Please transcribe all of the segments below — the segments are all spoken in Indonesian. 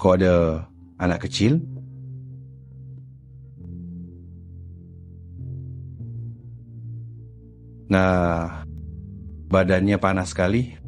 Kok ada anak kecil? Nah, badannya panas sekali.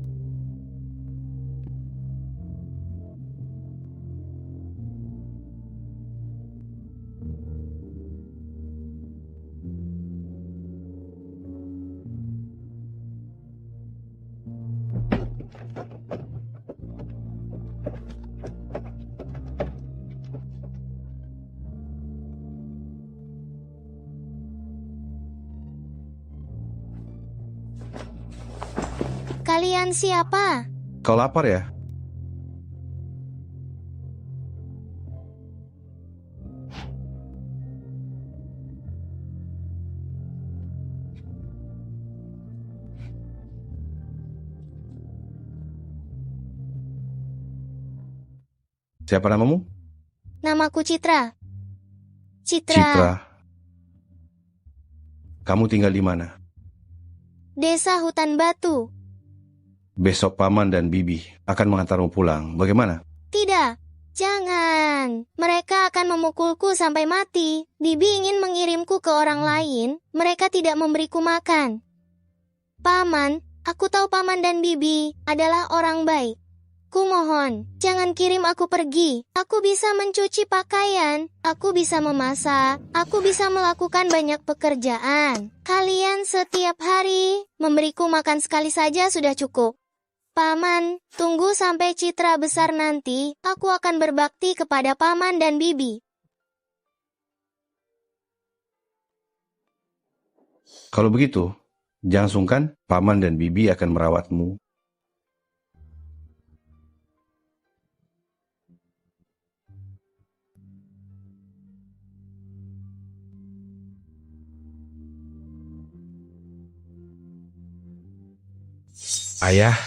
Kalian siapa? Kau lapar ya? Siapa namamu? Namaku Citra. Citra. Kamu tinggal di mana? Desa Hutan Batu. Besok Paman dan Bibi akan mengantarmu pulang. Bagaimana? Tidak, jangan. Mereka akan memukulku sampai mati. Bibi ingin mengirimku ke orang lain. Mereka tidak memberiku makan. Paman, aku tahu Paman dan Bibi adalah orang baik. Kumohon, jangan kirim aku pergi. Aku bisa mencuci pakaian, aku bisa memasak, aku bisa melakukan banyak pekerjaan. Kalian setiap hari memberiku makan sekali saja sudah cukup. Paman, tunggu sampai Citra besar nanti, aku akan berbakti kepada Paman dan Bibi. Kalau begitu, jangan sungkan, Paman dan Bibi akan merawatmu. Ayah,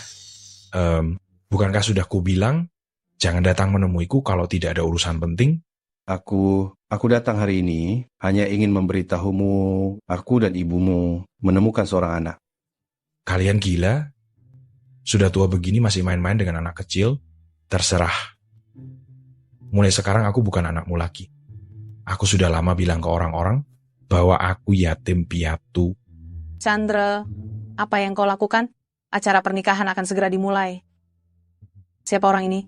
bukankah sudah kubilang jangan datang menemuiku kalau tidak ada urusan penting? Aku datang hari ini hanya ingin memberitahumu, aku dan ibumu menemukan seorang anak. Kalian gila? Sudah tua begini masih main-main dengan anak kecil? Terserah. Mulai sekarang aku bukan anakmu lagi. Aku sudah lama bilang ke orang-orang bahwa aku yatim piatu. Chandra, apa yang kau lakukan? Acara pernikahan akan segera dimulai. Siapa orang ini?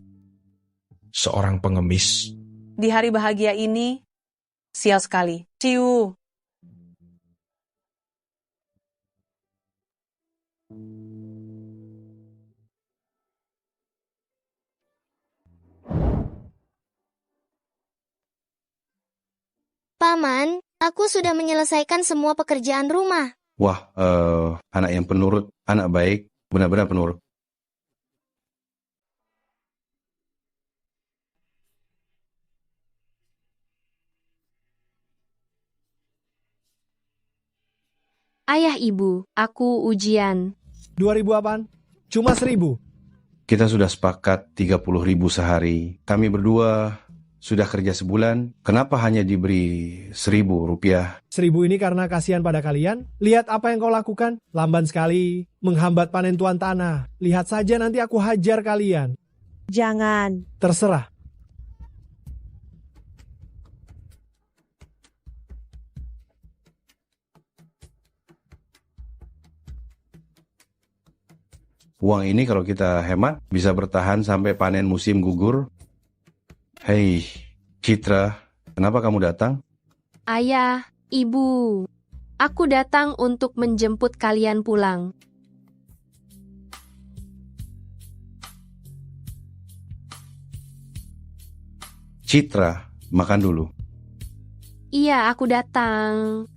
Seorang pengemis. Di hari bahagia ini, sial sekali. Ciu. Paman, aku sudah menyelesaikan semua pekerjaan rumah. Wah, anak yang penurut, anak baik, benar-benar penurut. Ayah ibu, aku ujian. 2.000 apaan? Cuma 1.000. Kita sudah sepakat 30.000 sehari. Kami berdua sudah kerja sebulan. Kenapa hanya diberi 1.000 rupiah? 1.000 ini karena kasihan pada kalian. Lihat apa yang kau lakukan. Lamban sekali, menghambat panen tuan tanah. Lihat saja nanti aku hajar kalian. Jangan. Terserah. Uang ini kalau kita hemat, bisa bertahan sampai panen musim gugur. Hei, Citra, kenapa kamu datang? Ayah, ibu, aku datang untuk menjemput kalian pulang. Citra, makan dulu. Iya, aku datang.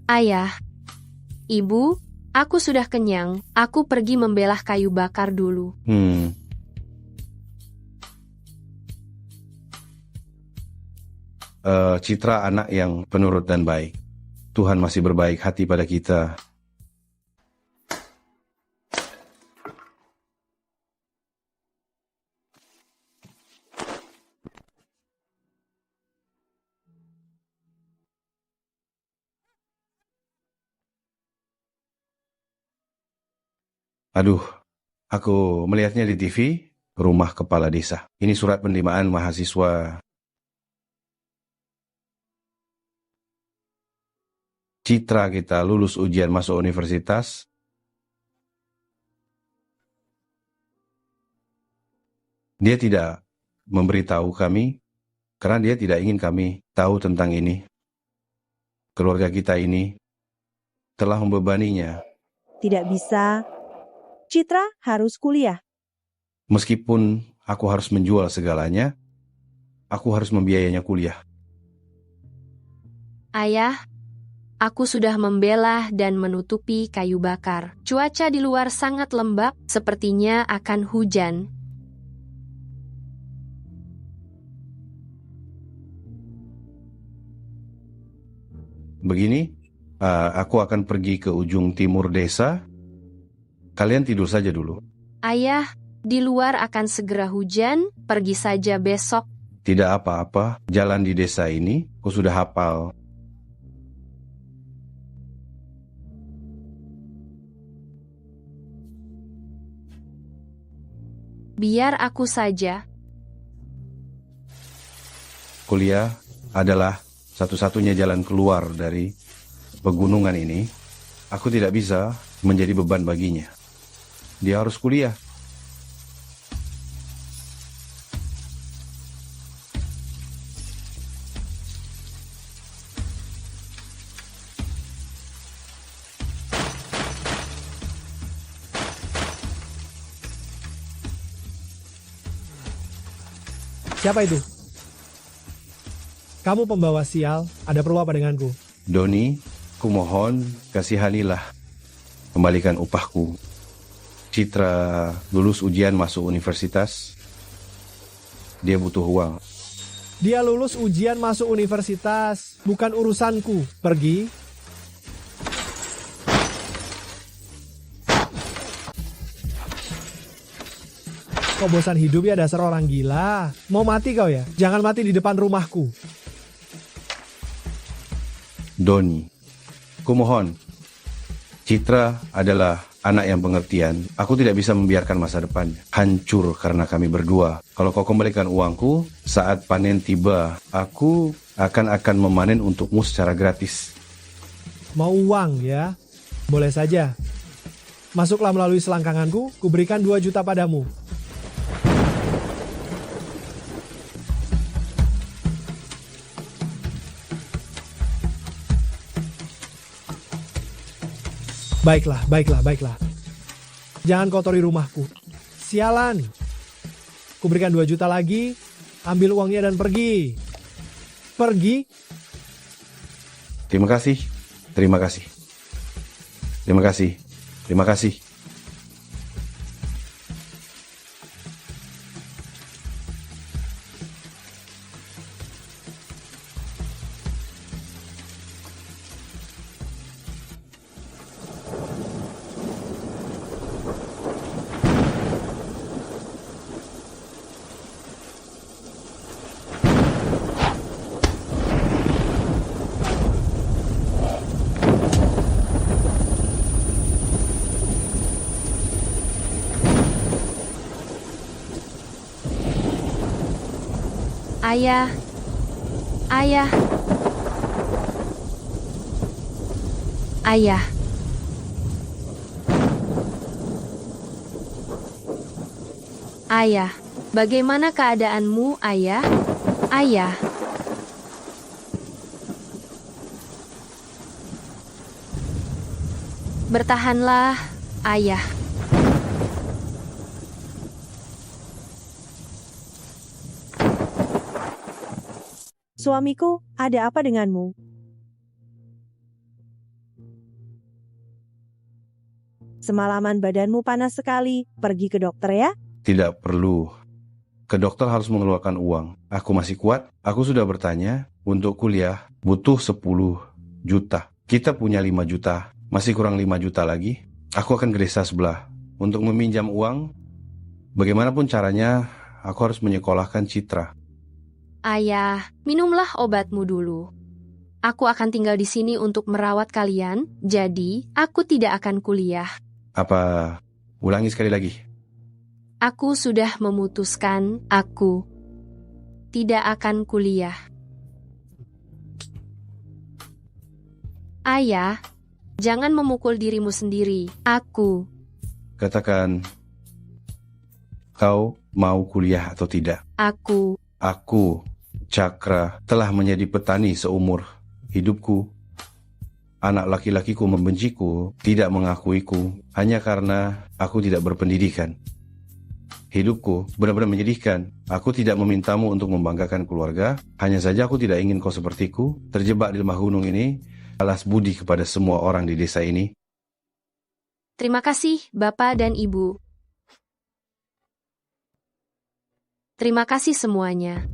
Ayah, ibu, aku sudah kenyang. Aku pergi membelah kayu bakar dulu. Citra anak yang penurut dan baik. Tuhan masih berbaik hati pada kita. Aduh, aku melihatnya di TV, rumah kepala desa. Ini surat penerimaan mahasiswa. Citra kita lulus ujian masuk universitas. Dia tidak memberitahu kami, karena dia tidak ingin kami tahu tentang ini. Keluarga kita ini telah membebaninya. Tidak bisa. Citra harus kuliah. Meskipun aku harus menjual segalanya, aku harus membiayainya kuliah. Ayah, aku sudah membelah dan menutupi kayu bakar. Cuaca di luar sangat lembab, sepertinya akan hujan. Begini, aku akan pergi ke ujung timur desa. Kalian tidur saja dulu. Ayah, di luar akan segera hujan, pergi saja besok. Tidak apa-apa, jalan di desa ini, aku sudah hafal. Biar aku saja. Kuliah adalah satu-satunya jalan keluar dari pegunungan ini. Aku tidak bisa menjadi beban baginya. Dia harus kuliah. Siapa itu? Kamu pembawa sial, ada perlu apa denganku? Doni, kumohon kasihanilah. Kembalikan upahku. Citra lulus ujian masuk universitas. Dia butuh uang. Dia lulus ujian masuk universitas, bukan urusanku. Pergi. Kok bosan hidup ya dasar orang gila? Mau mati kau ya? Jangan mati di depan rumahku. Doni, kumohon. Citra adalah anak yang pengertian. Aku tidak bisa membiarkan masa depan hancur karena kami berdua. Kalau kau kembalikan uangku, saat panen tiba, aku akan memanen untukmu secara gratis. Mau uang ya? Boleh saja. Masuklah melalui selangkanganku, kuberikan 2 juta padamu. Baiklah. Jangan kotori rumahku. Sialan. Kuberikan 2 juta lagi, ambil uangnya dan pergi. Pergi? Terima kasih. Ayah. Ayah. Ayah. Ayah. Bagaimana keadaanmu, Ayah? Ayah. Bertahanlah, Ayah. Suamiku, ada apa denganmu? Semalaman badanmu panas sekali. Pergi ke dokter ya. Tidak perlu. Ke dokter harus mengeluarkan uang. Aku masih kuat. Aku sudah bertanya, untuk kuliah butuh 10 juta. Kita punya 5 juta, masih kurang 5 juta lagi. Aku akan ke desa sebelah untuk meminjam uang. Bagaimanapun caranya, aku harus menyekolahkan Citra. Ayah, minumlah obatmu dulu. Aku akan tinggal di sini untuk merawat kalian, jadi aku tidak akan kuliah. Apa? Ulangi sekali lagi. Aku sudah memutuskan, aku tidak akan kuliah. Ayah, jangan memukul dirimu sendiri. Aku Katakan, kau mau kuliah atau tidak? Aku Cakra, telah menjadi petani seumur hidupku. Anak laki-lakiku membenciku, tidak mengakuiku, hanya karena aku tidak berpendidikan. Hidupku benar-benar menyedihkan. Aku tidak memintamu untuk membanggakan keluarga, hanya saja aku tidak ingin kau sepertiku, terjebak di lemah gunung ini. Balas budi kepada semua orang di desa ini. Terima kasih, Bapak dan Ibu. Terima kasih semuanya.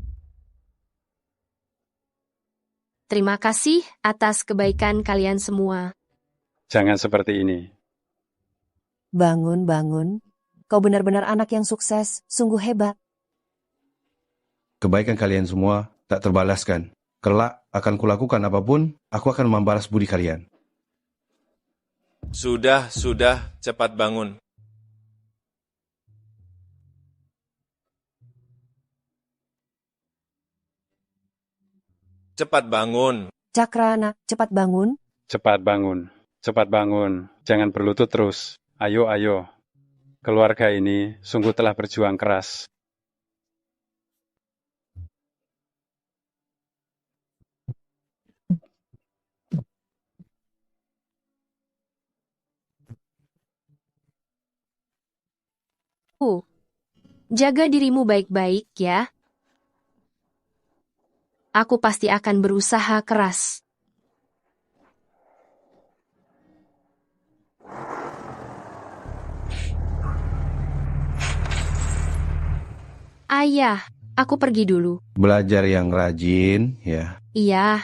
Terima kasih atas kebaikan kalian semua. Jangan seperti ini. Bangun, bangun. Kau benar-benar anak yang sukses, sungguh hebat. Kebaikan kalian semua tak terbalaskan. Kelak akan kulakukan apapun, aku akan membalas budi kalian. Sudah, cepat bangun. Cepat bangun. Cakrana, cepat bangun. Cepat bangun. Cepat bangun. Jangan berlutut terus. Ayo, ayo. Keluarga ini sungguh telah berjuang keras. Jaga dirimu baik-baik ya. Aku pasti akan berusaha keras. Ayah, aku pergi dulu. Belajar yang rajin, ya. Iya.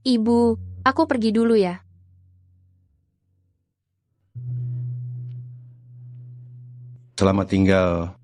Ibu, aku pergi dulu ya. Selamat tinggal.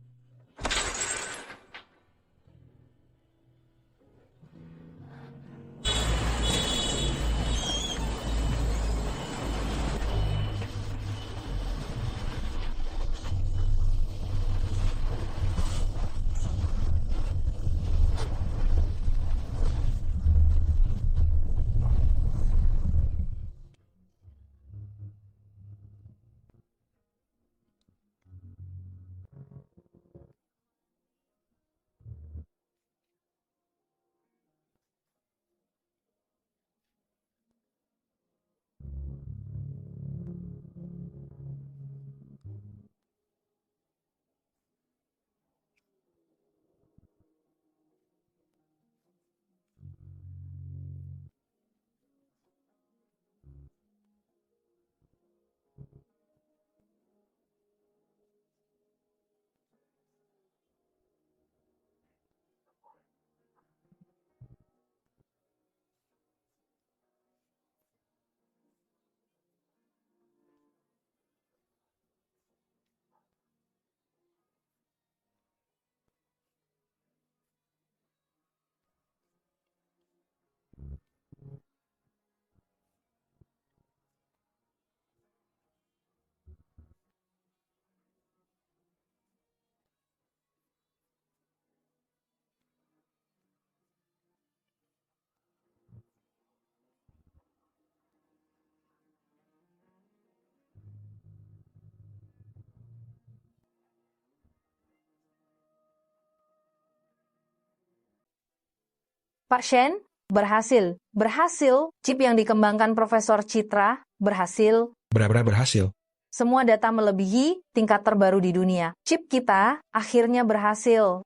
Pak Shen, berhasil. Berhasil. Chip yang dikembangkan Profesor Citra berhasil. Benar-benar berhasil. Semua data melebihi tingkat terbaru di dunia. Chip kita akhirnya berhasil.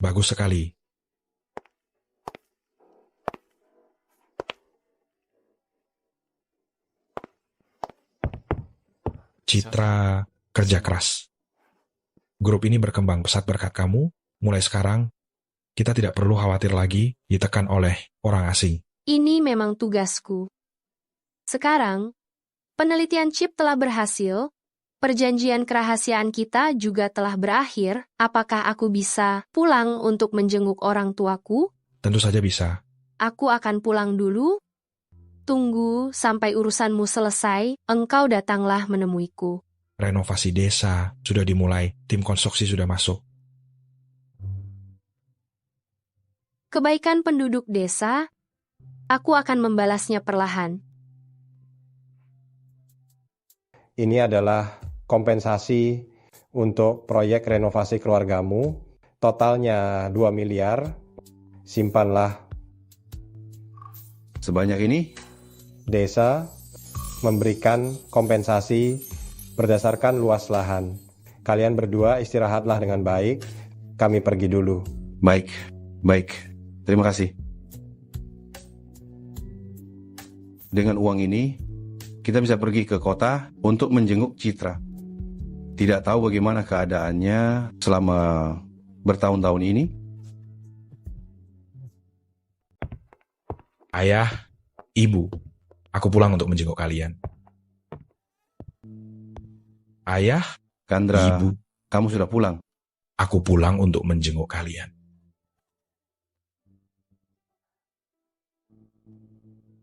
Bagus sekali. Citra kerja keras. Grup ini berkembang pesat berkat kamu. Mulai sekarang, Kita tidak perlu khawatir lagi ditekan oleh orang asing. Ini memang tugasku. Sekarang, penelitian chip telah berhasil, perjanjian kerahasiaan kita juga telah berakhir. Apakah aku bisa pulang untuk menjenguk orang tuaku? Tentu saja bisa. Aku akan pulang dulu. Tunggu sampai urusanmu selesai, engkau datanglah menemuiku. Renovasi desa sudah dimulai, tim konstruksi sudah masuk. Kebaikan penduduk desa, aku akan membalasnya perlahan. Ini adalah kompensasi untuk proyek renovasi keluargamu. Totalnya 2 miliar. Simpanlah. Sebanyak ini? Desa memberikan kompensasi berdasarkan luas lahan. Kalian berdua istirahatlah dengan baik. Kami pergi dulu. Baik. Terima kasih. Dengan uang ini, kita bisa pergi ke kota untuk menjenguk Citra. Tidak tahu bagaimana keadaannya selama bertahun-tahun ini. Ayah, ibu, aku pulang untuk menjenguk kalian. Ayah, Chandra, ibu, kamu sudah pulang. aku pulang untuk menjenguk kalian.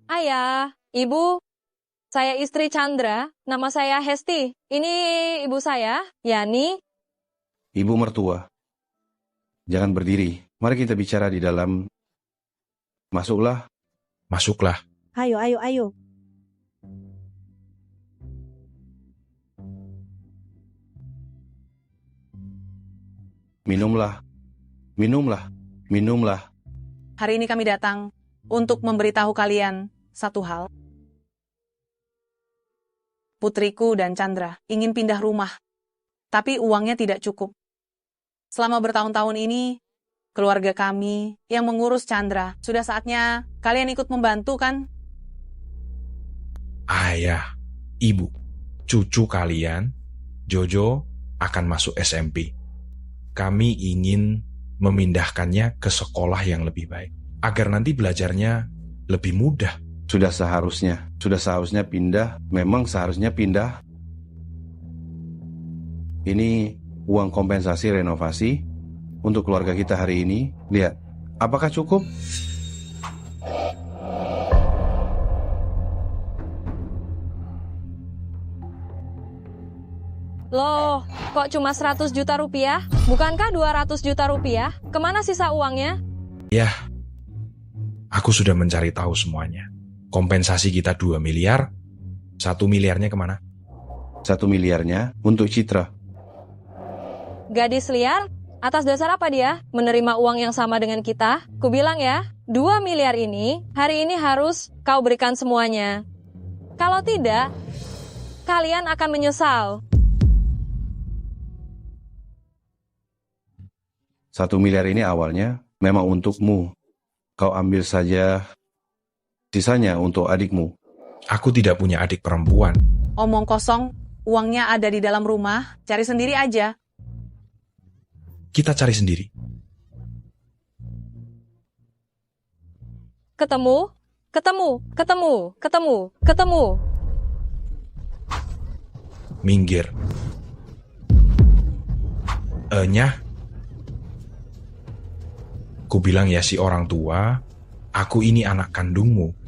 Ayah, Ibu, saya istri Chandra, nama saya Hesti. Ini ibu saya, Yani. Ibu mertua, jangan berdiri. Mari kita bicara di dalam. Masuklah. Masuklah. Ayo. Minumlah. Hari ini kami datang untuk memberitahu kalian satu hal. Putriku dan Chandra ingin pindah rumah, tapi uangnya tidak cukup. Selama bertahun-tahun ini, keluarga kami yang mengurus Chandra. Sudah saatnya kalian ikut membantu, kan? Ayah, ibu, cucu kalian, Jojo, akan masuk SMP. Kami ingin memindahkannya ke sekolah yang lebih baik, agar nanti belajarnya lebih mudah. Sudah seharusnya pindah. Memang seharusnya pindah. Ini uang kompensasi renovasi untuk keluarga kita hari ini. Lihat, apakah cukup? Loh, kok cuma 100 juta rupiah? Bukankah 200 juta rupiah? Kemana sisa uangnya? Ya, aku sudah mencari tahu semuanya. Kompensasi kita 2 miliar, 1 miliarnya kemana? 1 miliarnya untuk Citra. Gadis liar? Atas dasar apa dia menerima uang yang sama dengan kita? Kubilang ya, 2 miliar ini, hari ini harus kau berikan semuanya. Kalau tidak, kalian akan menyesal. 1 miliar ini awalnya memang untukmu. Kau ambil saja sisanya untuk adikmu. Aku tidak punya adik perempuan. Omong kosong, uangnya ada di dalam rumah, cari sendiri aja. Kita cari sendiri. Ketemu. Minggir. Nyah. Ku bilang ya si orang tua, aku ini anak kandungmu.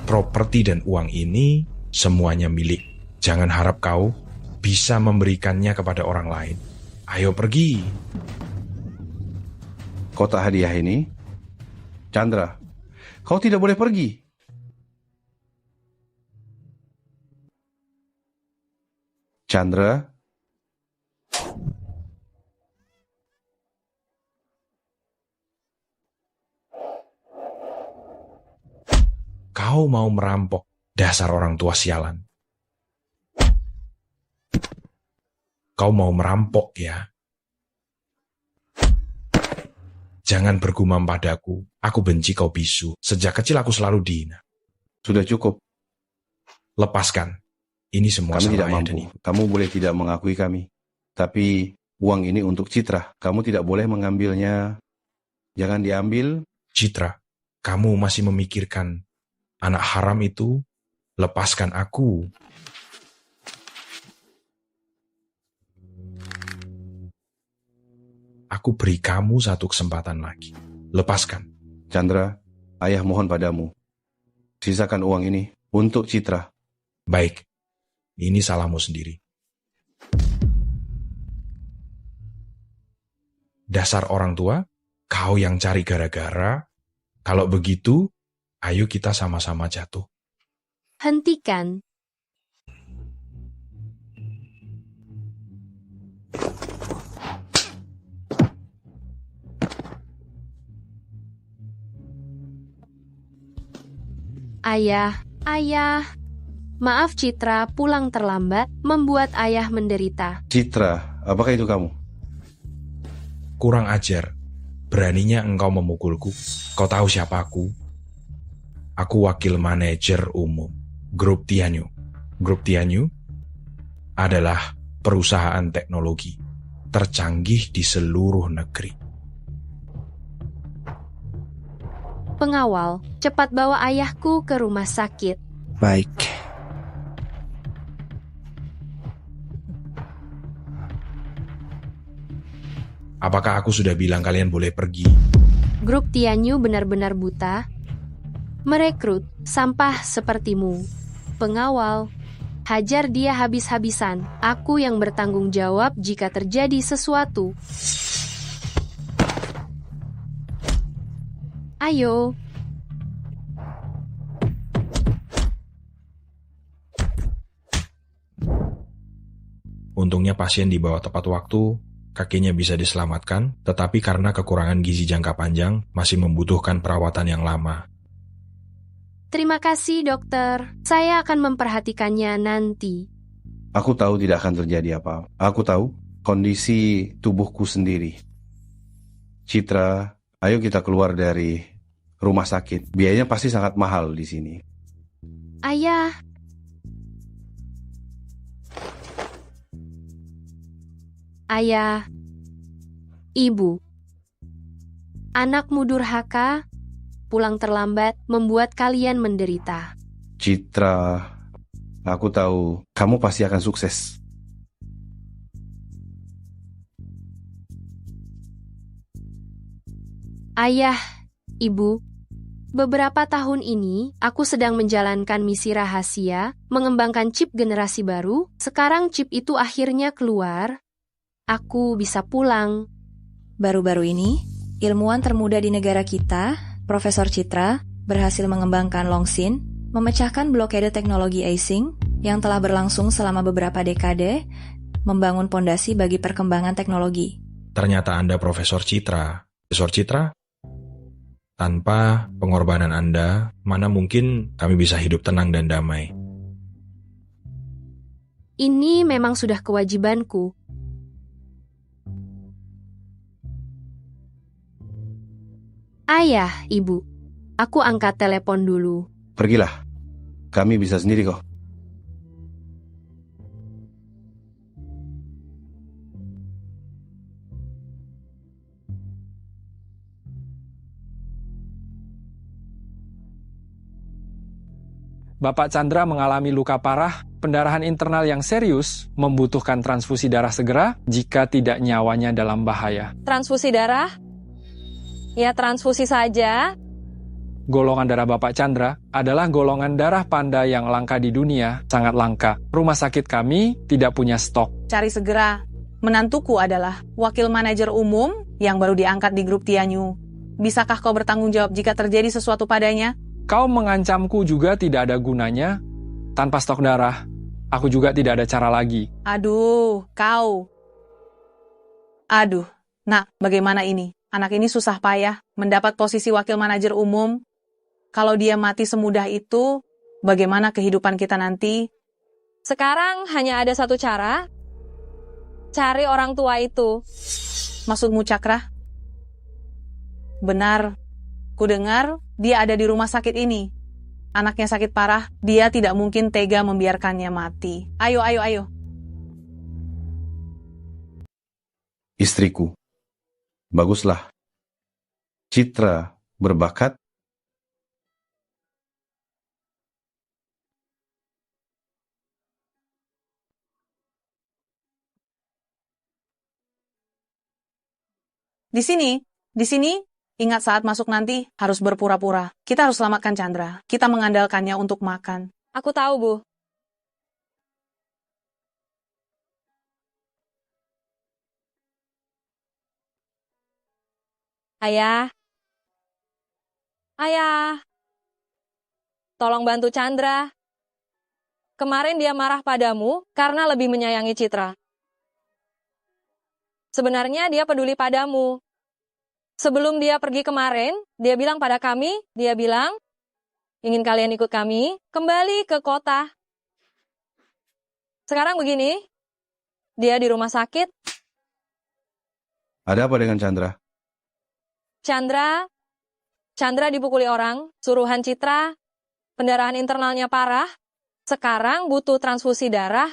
Properti dan uang ini semuanya milik. Jangan harap kau bisa memberikannya kepada orang lain. Ayo pergi. Kotak hadiah ini, Chandra, kau tidak boleh pergi. Chandra, kau mau merampok, dasar orang tua sialan. Kau mau merampok ya? Jangan bergumam padaku, aku benci kau bisu. Sejak kecil aku selalu dihina. Sudah cukup. Lepaskan. Ini semua Kami salah tidak ayah mampu. dan ibu. Kamu boleh tidak mengakui kami. Tapi uang ini untuk Citra. Kamu tidak boleh mengambilnya Jangan diambil. Citra, kamu masih memikirkan anak haram itu? Lepaskan aku. Aku beri kamu satu kesempatan lagi. Lepaskan. Chandra, ayah mohon padamu. Sisakan uang ini untuk Citra. Baik, ini salahmu sendiri. Dasar orang tua, kau yang cari gara-gara. Kalau begitu, ayo kita sama-sama jatuh. Hentikan. Ayah. Maaf Citra, pulang terlambat, membuat ayah menderita. Citra, apakah itu kamu? Kurang ajar. Beraninya engkau memukulku. Kau tahu siapa aku? Aku wakil manajer umum Grup Tianyu. Grup Tianyu adalah perusahaan teknologi tercanggih di seluruh negeri. Pengawal, cepat bawa ayahku ke rumah sakit. Baik. Apakah aku sudah bilang kalian boleh pergi? Grup Tianyu benar-benar buta. Merekrut sampah sepertimu. Pengawal, hajar dia habis-habisan. Aku yang bertanggung jawab jika terjadi sesuatu. Ayo. Untungnya pasien dibawa tepat waktu, kakinya bisa diselamatkan, tetapi karena kekurangan gizi jangka panjang, masih membutuhkan perawatan yang lama. Terima kasih, dokter. Saya akan memperhatikannya nanti. Aku tahu tidak akan terjadi apa. Aku tahu kondisi tubuhku sendiri. Citra, ayo kita keluar dari rumah sakit. Biayanya pasti sangat mahal di sini. Ayah. Ayah. Ibu. Anakmu durhaka, pulang terlambat, membuat kalian menderita. Citra, aku tahu kamu pasti akan sukses. Ayah, ibu, beberapa tahun ini aku sedang menjalankan misi rahasia, mengembangkan chip generasi baru. Sekarang chip itu akhirnya keluar. Aku bisa pulang. Baru-baru ini, ilmuwan termuda di negara kita, Profesor Citra, berhasil mengembangkan Longsin, memecahkan blokade teknologi asing yang telah berlangsung selama beberapa dekade, membangun pondasi bagi perkembangan teknologi. Ternyata Anda Profesor Citra. Profesor Citra? Tanpa pengorbanan Anda, mana mungkin kami bisa hidup tenang dan damai. Ini memang sudah kewajibanku. Ayah, ibu, aku angkat telepon dulu. Pergilah, kami bisa sendiri kok. Bapak Chandra mengalami luka parah, pendarahan internal yang serius, membutuhkan transfusi darah segera jika tidak nyawanya dalam bahaya. Transfusi darah? Ya transfusi saja. Golongan darah Bapak Chandra adalah golongan darah panda yang langka di dunia, sangat langka. Rumah sakit kami tidak punya stok. Cari segera. Menantuku adalah wakil manajer umum yang baru diangkat di grup Tianyu. Bisakah kau bertanggung jawab jika terjadi sesuatu padanya? Kau mengancamku juga tidak ada gunanya. Tanpa stok darah, aku juga tidak ada cara lagi. Aduh, kau. Aduh, nak, bagaimana ini? Anak ini susah payah mendapat posisi wakil manajer umum. Kalau dia mati semudah itu, bagaimana kehidupan kita nanti? Sekarang hanya ada satu cara. Cari orang tua itu. Maksudmu Cakra? Benar. Kudengar dia ada di rumah sakit ini. Anaknya sakit parah, dia tidak mungkin tega membiarkannya mati. Ayo. Istriku. Baguslah. Citra berbakat? Di sini, ingat saat masuk nanti harus berpura-pura. Kita harus selamatkan Chandra. Kita mengandalkannya untuk makan. Aku tahu, Bu. Ayah. Ayah. Tolong bantu Chandra. Kemarin dia marah padamu karena lebih menyayangi Citra. Sebenarnya dia peduli padamu. Sebelum dia pergi kemarin, dia bilang pada kami, dia bilang, ingin kalian ikut kami kembali ke kota. Sekarang begini, dia di rumah sakit. Ada apa dengan Chandra? Chandra dipukuli orang, suruhan Citra, pendarahan internalnya parah, sekarang butuh transfusi darah.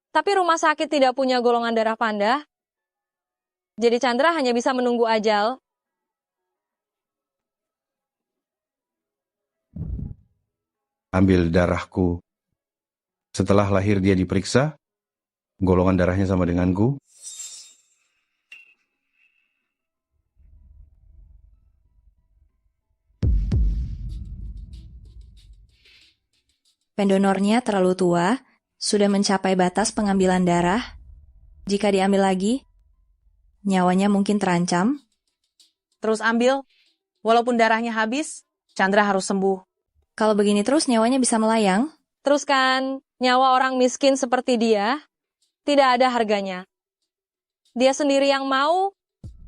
Tapi rumah sakit tidak punya golongan darah panda. Jadi Chandra hanya bisa menunggu ajal. Ambil darahku. Setelah lahir dia diperiksa, golongan darahnya sama denganku. Pendonornya terlalu tua, sudah mencapai batas pengambilan darah. Jika diambil lagi, nyawanya mungkin terancam. Terus ambil, walaupun darahnya habis, Chandra harus sembuh. Kalau begini terus nyawanya bisa melayang. Teruskan, nyawa orang miskin seperti dia, tidak ada harganya. Dia sendiri yang mau,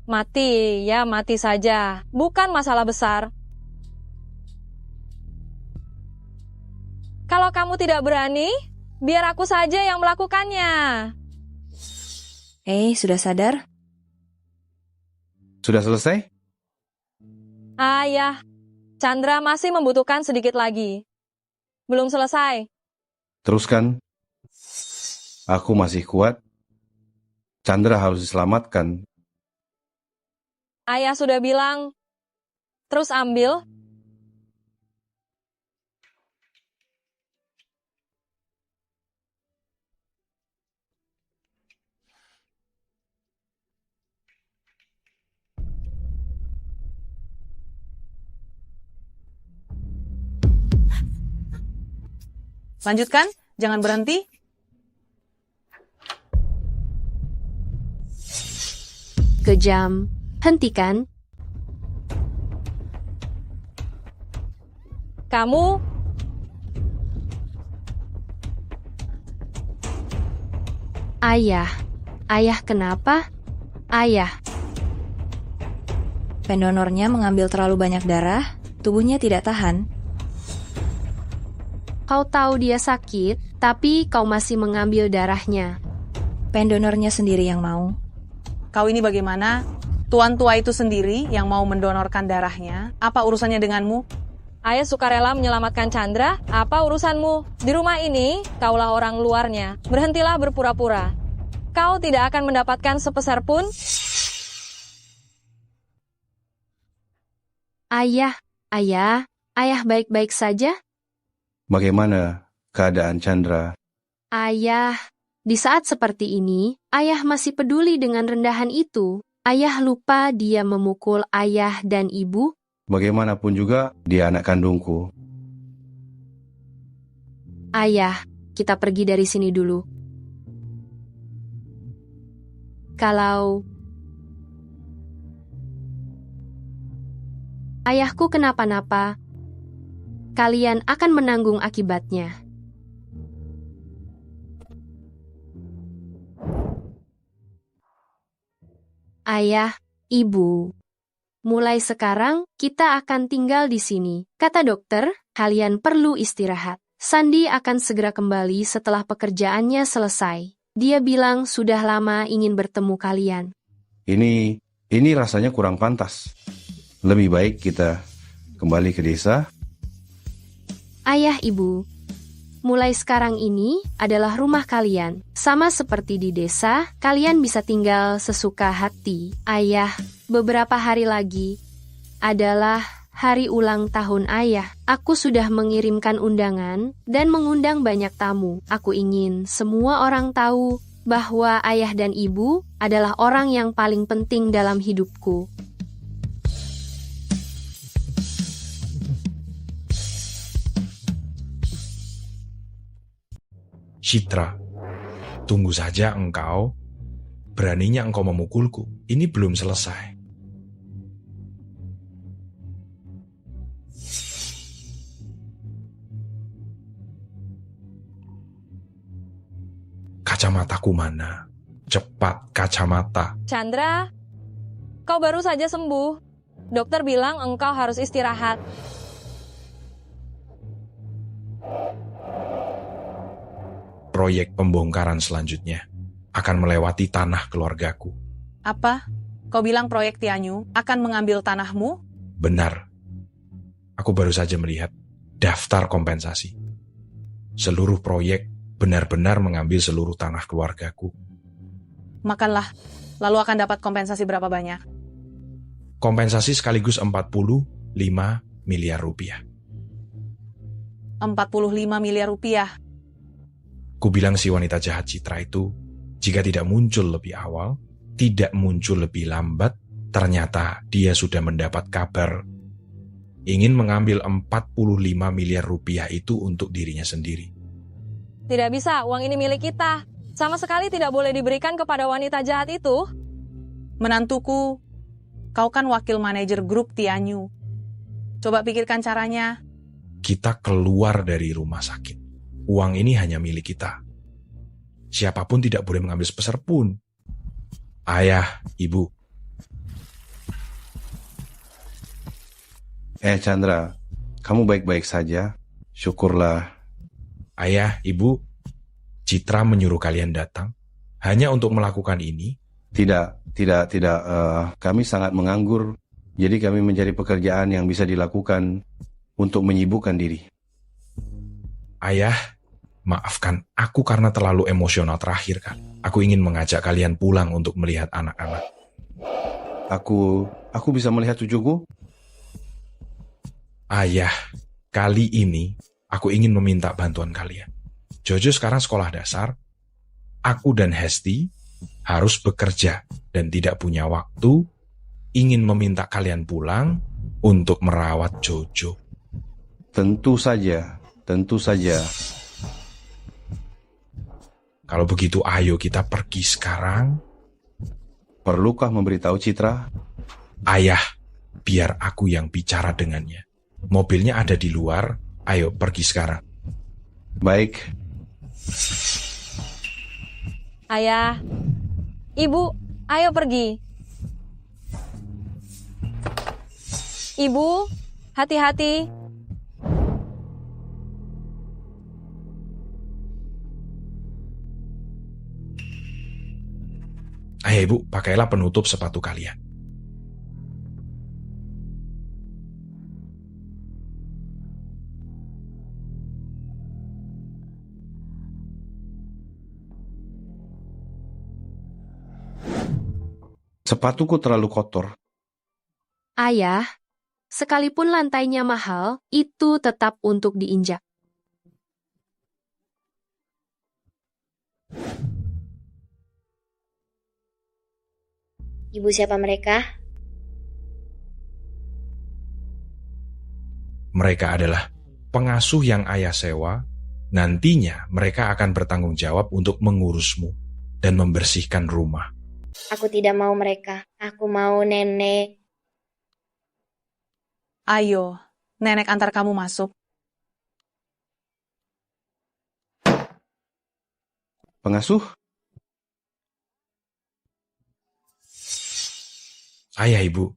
mati, ya mati saja. Bukan masalah besar. Kalau kamu tidak berani, biar aku saja yang melakukannya. Sudah sadar? Sudah selesai? Ayah, Chandra masih membutuhkan sedikit lagi. Belum selesai. Teruskan. Aku masih kuat. Chandra harus diselamatkan. Ayah sudah bilang, terus ambil. Lanjutkan, jangan berhenti. Kejam. Hentikan. Kamu Ayah. Ayah kenapa? Ayah. Pendonornya mengambil terlalu banyak darah, tubuhnya tidak tahan. Kau tahu dia sakit, tapi kau masih mengambil darahnya. Pendonornya sendiri yang mau. Kau ini bagaimana? Tuan tua itu sendiri yang mau mendonorkan darahnya. Apa urusannya denganmu? Ayah sukarela menyelamatkan Chandra, apa urusanmu? Di rumah ini, kaulah orang luarnya. Berhentilah berpura-pura. Kau tidak akan mendapatkan sepeser pun. Ayah, ayah baik-baik saja? Bagaimana keadaan Chandra? Ayah, di saat seperti ini, ayah masih peduli dengan rendahan itu. Ayah lupa dia memukul ayah dan ibu. Bagaimanapun juga, dia anak kandungku. Ayah, kita pergi dari sini dulu. Kalau ayahku kenapa-napa, kalian akan menanggung akibatnya. Ayah, ibu, mulai sekarang kita akan tinggal di sini. Kata dokter, kalian perlu istirahat. Sandi akan segera kembali setelah pekerjaannya selesai. Dia bilang sudah lama ingin bertemu kalian. Ini rasanya kurang pantas. Lebih baik kita kembali ke desa. Ayah, ibu, mulai sekarang ini adalah rumah kalian. Sama seperti di desa, kalian bisa tinggal sesuka hati. Ayah, beberapa hari lagi adalah hari ulang tahun ayah. Aku sudah mengirimkan undangan dan mengundang banyak tamu. Aku ingin semua orang tahu bahwa ayah dan ibu adalah orang yang paling penting dalam hidupku. Citra, tunggu saja engkau. Beraninya engkau memukulku. Ini belum selesai. Kacamataku mana? Cepat, kacamata. Chandra, kau baru saja sembuh. Dokter bilang engkau harus istirahat. Proyek pembongkaran selanjutnya akan melewati tanah keluargaku. Apa? Kau bilang proyek Tianyu akan mengambil tanahmu? Benar. Aku baru saja melihat daftar kompensasi. Seluruh proyek benar-benar mengambil seluruh tanah keluargaku. Makanlah, lalu akan dapat kompensasi berapa banyak? Kompensasi sekaligus 45 miliar rupiah. 45 miliar rupiah. Ku bilang si wanita jahat Citra itu, jika tidak muncul lebih awal, tidak muncul lebih lambat, ternyata dia sudah mendapat kabar ingin mengambil 45 miliar rupiah itu untuk dirinya sendiri. Tidak bisa, uang ini milik kita. Sama sekali tidak boleh diberikan kepada wanita jahat itu. Menantuku, kau kan wakil manajer grup Tianyu. Coba pikirkan caranya. Kita keluar dari rumah sakit. Uang ini hanya milik kita. Siapapun tidak boleh mengambil sepeser pun. Ayah, ibu. Chandra, kamu baik-baik saja? Syukurlah. Ayah, ibu, Citra menyuruh kalian datang hanya untuk melakukan ini? Tidak. Kami sangat menganggur. Jadi kami mencari pekerjaan yang bisa dilakukan untuk menyibukkan diri. Ayah, maafkan aku karena terlalu emosional terakhir kan. Aku ingin mengajak kalian pulang untuk melihat anak-anak. Aku bisa melihat cucuku? Ayah, kali ini aku ingin meminta bantuan kalian. Jojo sekarang sekolah dasar. Aku dan Hesti harus bekerja dan tidak punya waktu. Ingin meminta kalian pulang untuk merawat Jojo. Tentu saja. Kalau begitu, ayo kita pergi sekarang. Perlukah memberitahu Citra? Ayah, biar aku yang bicara dengannya. Mobilnya ada di luar, ayo pergi sekarang. Baik. Ayah, ibu, ayo pergi. Ibu, hati-hati. Ayo ibu, pakailah penutup sepatu kalian. Sepatuku terlalu kotor. Ayah, sekalipun lantainya mahal, itu tetap untuk diinjak. Ibu siapa mereka? Mereka adalah pengasuh yang ayah sewa. Nantinya mereka akan bertanggung jawab untuk mengurusmu dan membersihkan rumah. Aku tidak mau mereka. Aku mau nenek. Ayo, nenek antar kamu masuk. Pengasuh? Ayah ibu,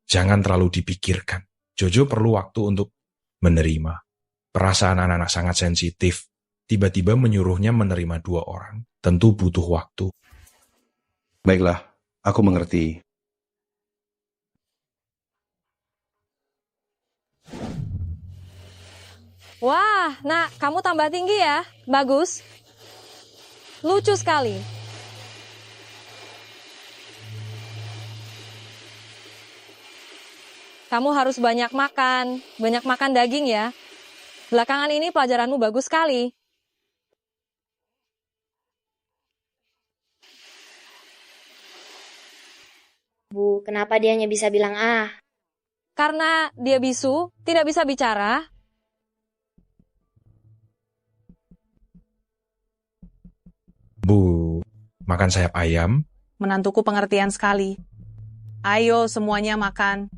jangan terlalu dipikirkan. Jojo perlu waktu untuk menerima. Perasaan anak-anak sangat sensitif. Tiba-tiba menyuruhnya menerima 2 orang. Tentu butuh waktu. Baiklah, aku mengerti. Wah, nak, kamu tambah tinggi ya. Bagus. Lucu sekali. Kamu harus banyak makan daging ya. Belakangan ini pelajaranmu bagus sekali. Bu, kenapa dia hanya bisa bilang ah? Karena dia bisu, tidak bisa bicara. Bu, makan sayap ayam? Menantuku pengertian sekali. Ayo semuanya makan.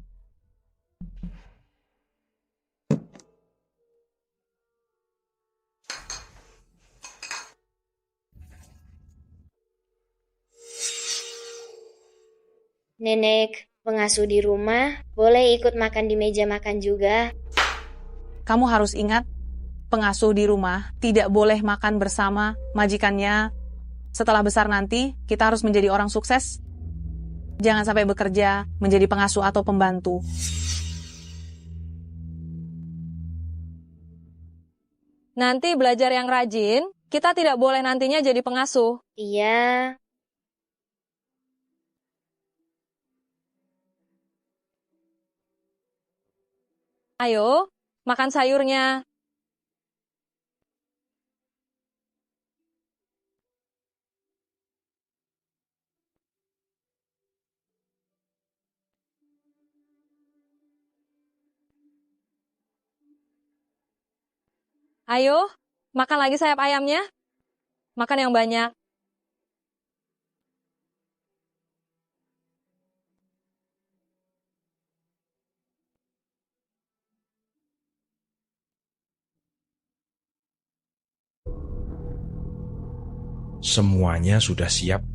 Nenek, pengasuh di rumah, boleh ikut makan di meja makan juga. Kamu harus ingat, pengasuh di rumah tidak boleh makan bersama majikannya. Setelah besar nanti, kita harus menjadi orang sukses. Jangan sampai bekerja menjadi pengasuh atau pembantu. Nanti belajar yang rajin, kita tidak boleh nantinya jadi pengasuh. Iya. Ayo, makan sayurnya. Ayo, makan lagi sayap ayamnya. Makan yang banyak. Semuanya sudah siap.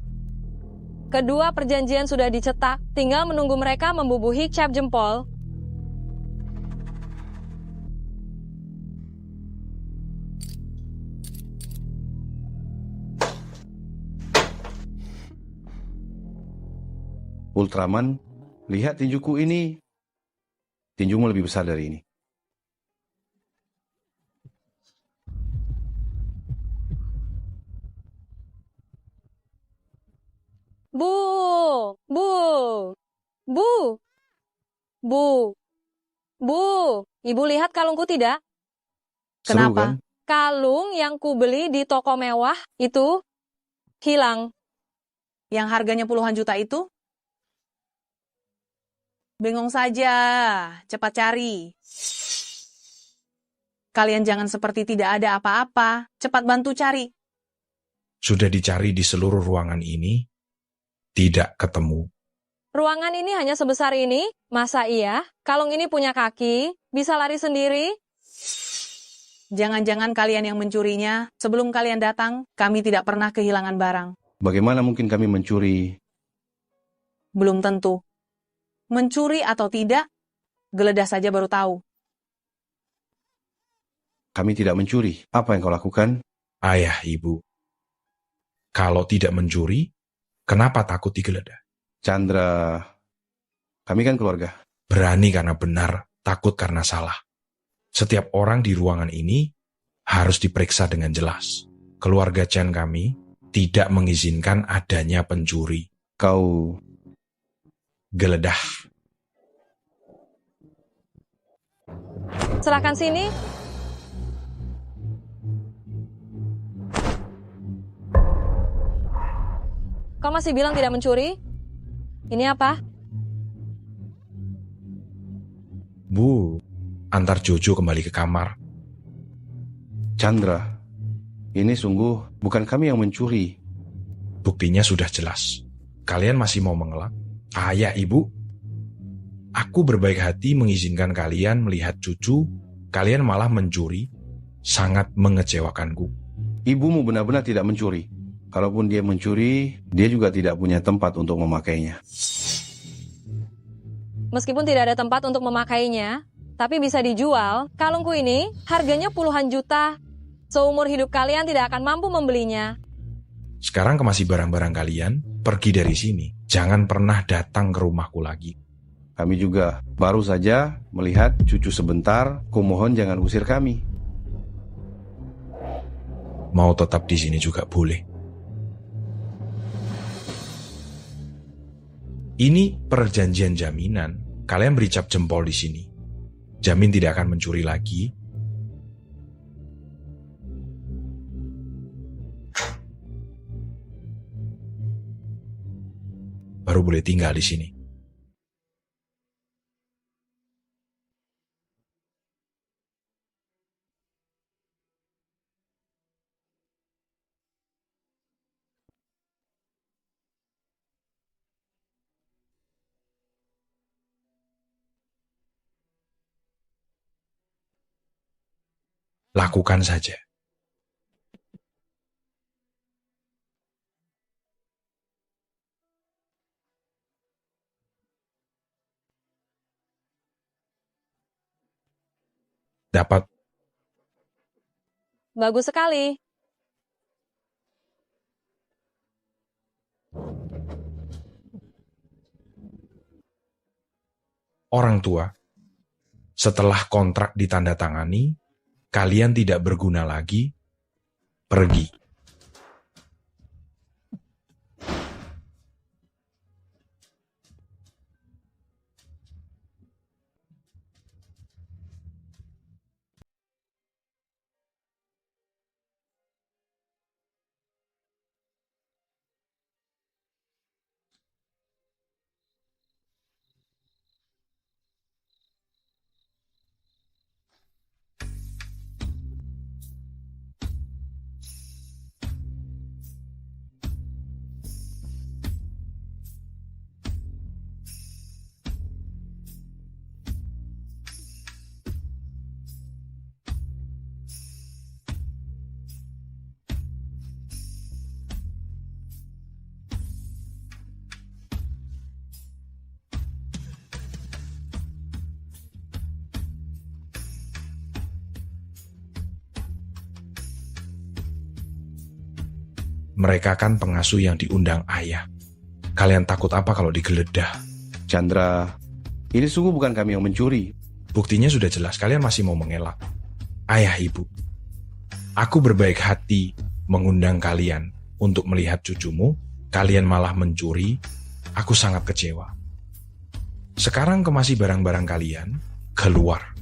Kedua perjanjian sudah dicetak, tinggal menunggu mereka membubuhi cap jempol. Ultraman, lihat tinjuku ini. Tinjumu lebih besar dari ini. Bu, bu, bu, bu, bu. Ibu lihat kalungku tidak? Seru, Kenapa? kan? Kalung yang kubeli di toko mewah itu hilang. Yang harganya puluhan juta itu? Bengong saja, cepat cari. Kalian jangan seperti tidak ada apa-apa, cepat bantu cari. Sudah dicari di seluruh ruangan ini, tidak ketemu. Ruangan ini hanya sebesar ini, masa iya? Kalung ini punya kaki, bisa lari sendiri? Jangan-jangan kalian yang mencurinya, sebelum kalian datang, kami tidak pernah kehilangan barang. Bagaimana mungkin kami mencuri? Belum tentu. Mencuri atau tidak, geledah saja baru tahu. Kami tidak mencuri. Apa yang kau lakukan? Ayah, ibu. Kalau tidak mencuri, kenapa takut digeledah? Chandra, kami kan keluarga. Berani karena benar, takut karena salah. Setiap orang di ruangan ini harus diperiksa dengan jelas. Keluarga Chen kami tidak mengizinkan adanya pencuri. Kau geledah. Serahkan sini. Kau masih bilang tidak mencuri? Ini apa? Bu, antar Jojo kembali ke kamar. Chandra, ini sungguh bukan kami yang mencuri. Buktinya sudah jelas. Kalian masih mau mengelak? Ayah, ibu, aku berbaik hati mengizinkan kalian melihat cucu, kalian malah mencuri, sangat mengecewakanku. Ibumu benar-benar tidak mencuri. Kalaupun dia mencuri, dia juga tidak punya tempat untuk memakainya. Meskipun tidak ada tempat untuk memakainya, tapi bisa dijual, kalungku ini harganya puluhan juta. Seumur hidup kalian tidak akan mampu membelinya. Sekarang kemasi barang-barang kalian, pergi dari sini. Jangan pernah datang ke rumahku lagi. Kami juga baru saja melihat cucu sebentar, kumohon jangan usir kami. Mau tetap di sini juga boleh. Ini perjanjian jaminan. Kalian beri cap jempol di sini. Jamin tidak akan mencuri lagi. Baru boleh tinggal di sini. Lakukan saja. Dapat. Bagus sekali. Orang tua, setelah kontrak ditandatangani, kalian tidak berguna lagi, pergi. Mereka kan pengasuh yang diundang ayah. Kalian takut apa kalau digeledah? Chandra, ini sungguh bukan kami yang mencuri. Buktinya sudah jelas, kalian masih mau mengelak. Ayah ibu, aku berbaik hati mengundang kalian untuk melihat cucumu, kalian malah mencuri, aku sangat kecewa. Sekarang kemasi barang-barang kalian, keluar.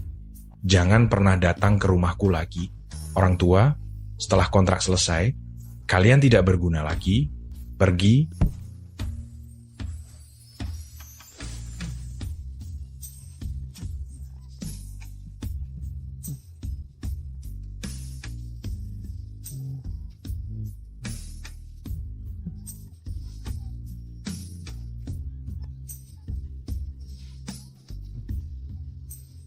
Jangan pernah datang ke rumahku lagi. Orang tua, setelah kontrak selesai, kalian tidak berguna lagi, pergi.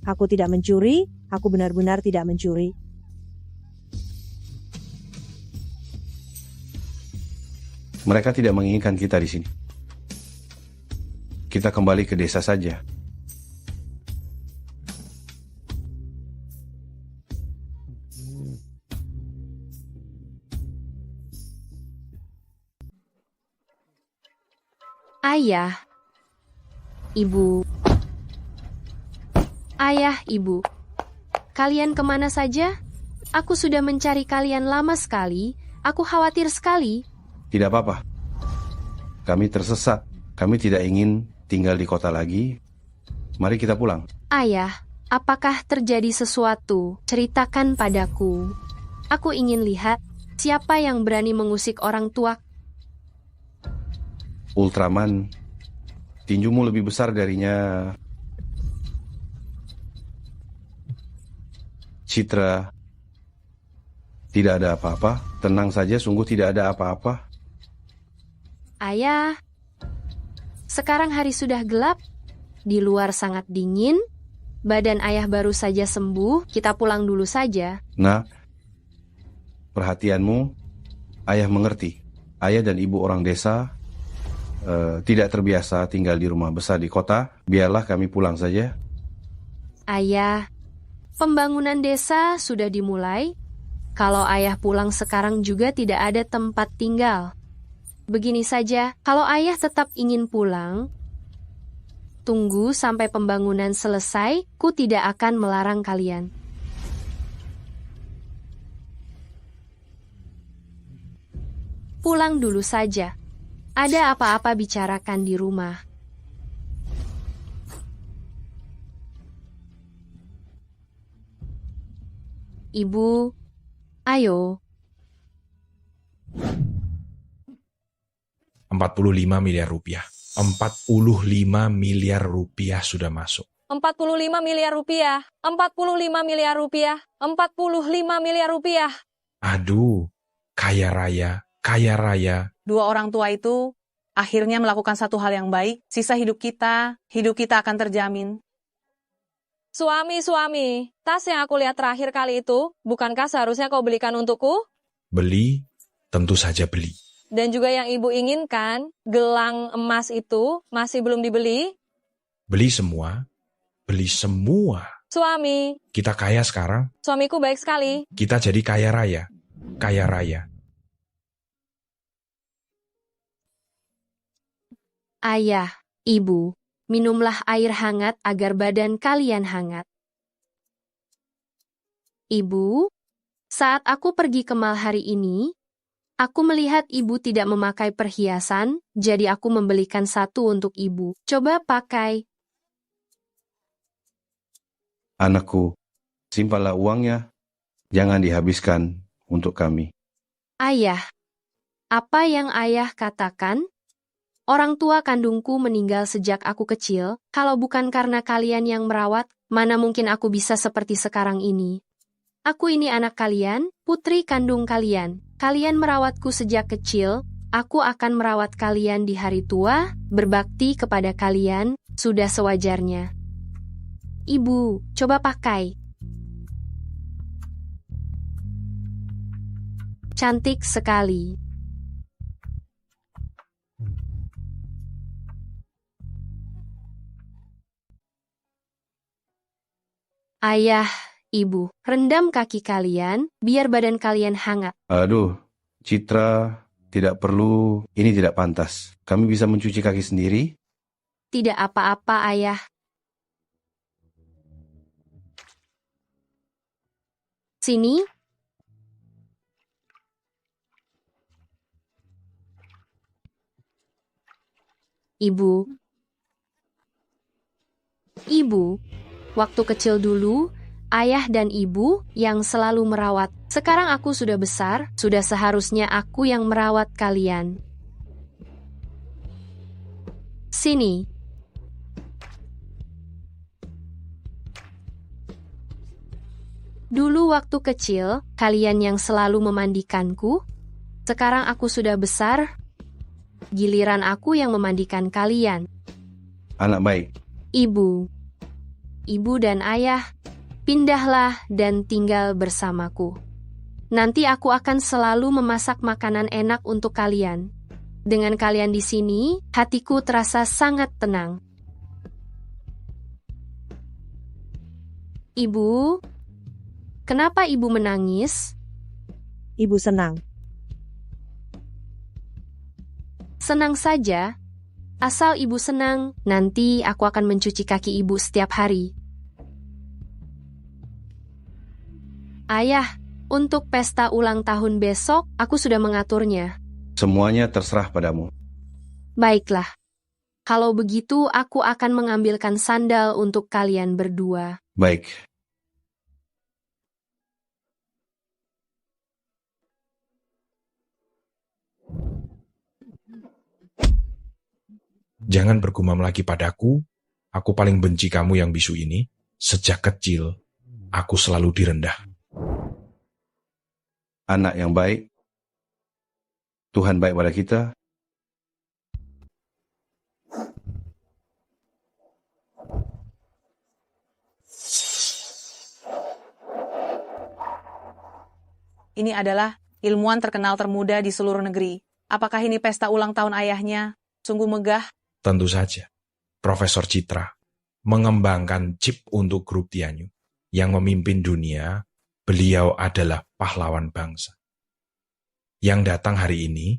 Aku tidak mencuri, aku benar-benar tidak mencuri. Mereka tidak menginginkan kita di sini. Kita kembali ke desa saja. Ayah, ibu. Ayah, ibu. Kalian kemana saja? Aku sudah mencari kalian lama sekali. Aku khawatir sekali. Tidak apa-apa. Kami tersesat. Kami tidak ingin tinggal di kota lagi. Mari kita pulang. Ayah, apakah terjadi sesuatu? Ceritakan padaku. Aku ingin lihat siapa yang berani mengusik orang tua. Ultraman, tinjumu lebih besar darinya. Citra, tidak ada apa-apa. Tenang saja, sungguh tidak ada apa-apa. Ayah, sekarang hari sudah gelap. Di luar sangat dingin. Badan ayah baru saja sembuh. Kita pulang dulu saja. Nah, perhatianmu, ayah mengerti. Ayah dan ibu orang desa tidak terbiasa tinggal di rumah besar di kota. Biarlah kami pulang saja. Ayah, pembangunan desa sudah dimulai. Kalau ayah pulang sekarang juga tidak ada tempat tinggal. Begini saja, kalau ayah tetap ingin pulang, tunggu sampai pembangunan selesai, ku tidak akan melarang kalian. pulang dulu saja. Ada apa-apa bicarakan di rumah. Ibu, ayo. 45 miliar rupiah. 45 miliar rupiah sudah masuk. 45 miliar rupiah. 45 miliar rupiah. 45 miliar rupiah. Aduh, kaya raya, kaya raya. Dua orang tua itu akhirnya melakukan satu hal yang baik. Sisa hidup kita akan terjamin. Suami, tas yang aku lihat terakhir kali itu, bukankah seharusnya kau belikan untukku? Beli, tentu saja beli. Dan juga yang ibu inginkan, gelang emas itu masih belum dibeli? Beli semua, beli semua. Suami, Kita kaya sekarang, suamiku baik sekali. kita jadi kaya raya. Kaya raya. Ayah, ibu, minumlah air hangat agar badan kalian hangat. Ibu, saat aku pergi ke mal hari ini, aku melihat ibu tidak memakai perhiasan, jadi aku membelikan satu untuk ibu. Coba pakai. Anakku, simpanlah uangnya. Jangan dihabiskan untuk kami. Ayah, apa yang ayah katakan? Orang tua kandungku meninggal sejak aku kecil, kalau bukan karena kalian yang merawat, mana mungkin aku bisa seperti sekarang ini. Aku ini anak kalian, putri kandung kalian. Kalian merawatku sejak kecil, aku akan merawat kalian di hari tua, berbakti kepada kalian, sudah sewajarnya. Ibu, coba pakai. Cantik sekali. Ayah, ibu, rendam kaki kalian, biar badan kalian hangat. Aduh, Citra, tidak perlu. Ini tidak pantas. Kami bisa mencuci kaki sendiri. Tidak apa-apa, ayah. Sini. Ibu. Ibu, waktu kecil dulu, ayah dan ibu yang selalu merawat. Sekarang aku sudah besar, sudah seharusnya aku yang merawat kalian. Sini. Dulu waktu kecil, kalian yang selalu memandikanku. Sekarang aku sudah besar, giliran aku yang memandikan kalian. Anak baik. Ibu dan ayah, pindahlah dan tinggal bersamaku. Nanti aku akan selalu memasak makanan enak untuk kalian. Dengan kalian di sini, hatiku terasa sangat tenang. Ibu, kenapa ibu menangis? Ibu senang. Senang saja. Asal ibu senang, nanti aku akan mencuci kaki ibu setiap hari. Ayah, untuk pesta ulang tahun besok, aku sudah mengaturnya. Semuanya terserah padamu. Baiklah. Kalau begitu, aku akan mengambilkan sandal untuk kalian berdua. Baik. Jangan bergumam lagi padaku, aku paling benci kamu yang bisu ini. Sejak kecil, aku selalu direndah. Anak yang baik. Tuhan baik pada kita. Ini adalah ilmuwan terkenal termuda di seluruh negeri. Apakah ini pesta ulang tahun ayahnya? Sungguh megah. Tentu saja, Profesor Citra mengembangkan chip untuk grup Tianyu yang memimpin dunia. Beliau adalah pahlawan bangsa. Yang datang hari ini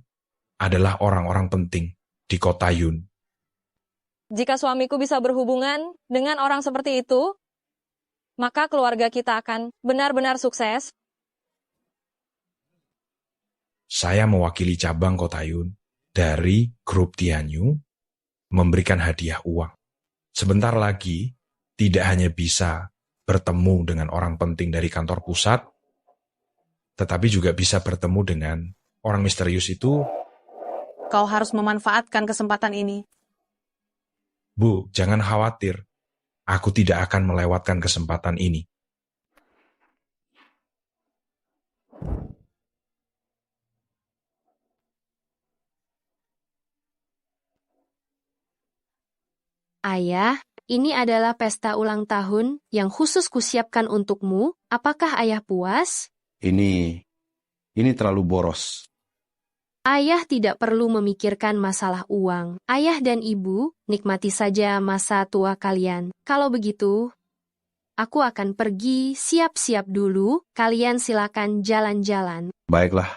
adalah orang-orang penting di kota Yun. Jika suamiku bisa berhubungan dengan orang seperti itu, maka keluarga kita akan benar-benar sukses. Saya mewakili cabang Kotayun dari grup Tianyu memberikan hadiah uang. Sebentar lagi, tidak hanya bisa bertemu dengan orang penting dari kantor pusat, tetapi juga bisa bertemu dengan orang misterius itu. Kau harus memanfaatkan kesempatan ini. Bu, jangan khawatir. Aku tidak akan melewatkan kesempatan ini. Ayah, ini adalah pesta ulang tahun yang khusus kusiapkan untukmu. Apakah ayah puas? Ini terlalu boros. Ayah tidak perlu memikirkan masalah uang. Ayah dan ibu, nikmati saja masa tua kalian. Kalau begitu, aku akan pergi siap-siap dulu. Kalian silakan jalan-jalan. Baiklah.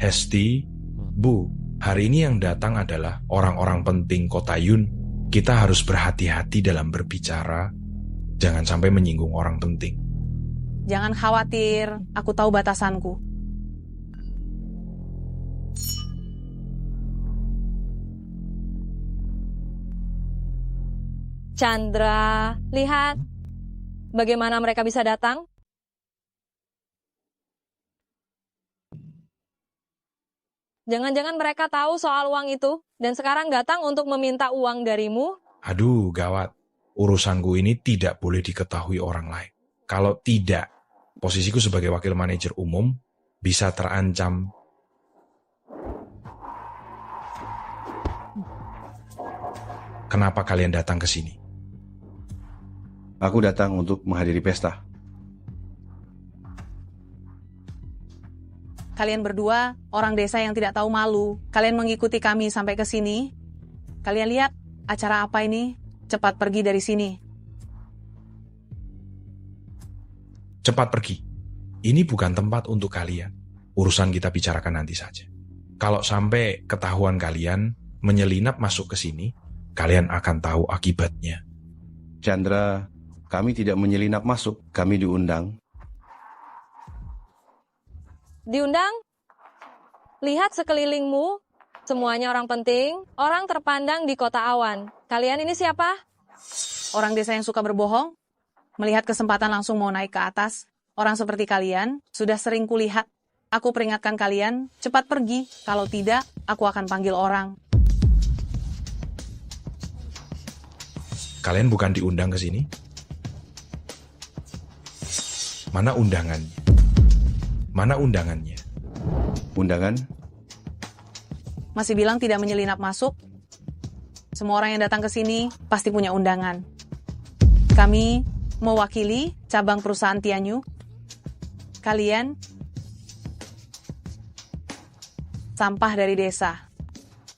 Hesti, Bu, hari ini yang datang adalah orang-orang penting Kotayun. Kita harus berhati-hati dalam berbicara, jangan sampai menyinggung orang penting. Jangan khawatir, aku tahu batasanku. Chandra, lihat. Bagaimana mereka bisa datang? Jangan-jangan mereka tahu soal uang itu, dan sekarang datang untuk meminta uang darimu? Aduh, gawat. Urusanku ini tidak boleh diketahui orang lain. Kalau tidak, posisiku sebagai wakil manajer umum bisa terancam. Kenapa kalian datang ke sini? Aku datang untuk menghadiri pesta. Kalian berdua, orang desa yang tidak tahu malu. Kalian mengikuti kami sampai ke sini. Kalian lihat, acara apa ini? Cepat pergi dari sini. Cepat pergi. Ini bukan tempat untuk kalian. Urusan kita bicarakan nanti saja. Kalau sampai ketahuan kalian menyelinap masuk ke sini, kalian akan tahu akibatnya. Chandra, kami tidak menyelinap masuk. Kami diundang. Diundang? Lihat sekelilingmu, semuanya orang penting, orang terpandang di kota awan. Kalian ini siapa? Orang desa yang suka berbohong? Melihat kesempatan langsung mau naik ke atas. Orang seperti kalian sudah sering kulihat. Aku peringatkan kalian, cepat pergi. Kalau tidak, aku akan panggil orang. Kalian bukan diundang ke sini? Mana undangannya? Mana undangannya? Undangan? Masih bilang tidak menyelinap masuk? Semua orang yang datang ke sini pasti punya undangan. Kami mewakili cabang perusahaan Tianyu. Kalian sampah dari desa.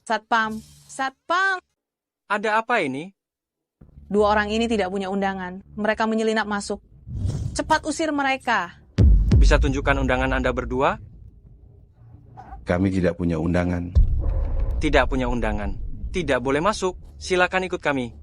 Satpam, Satpam. Ada apa ini? Dua orang ini tidak punya undangan. Mereka menyelinap masuk. Cepat usir mereka. Bisa tunjukkan undangan Anda berdua? Kami tidak punya undangan. Tidak punya undangan. Tidak boleh masuk. Silakan ikut kami.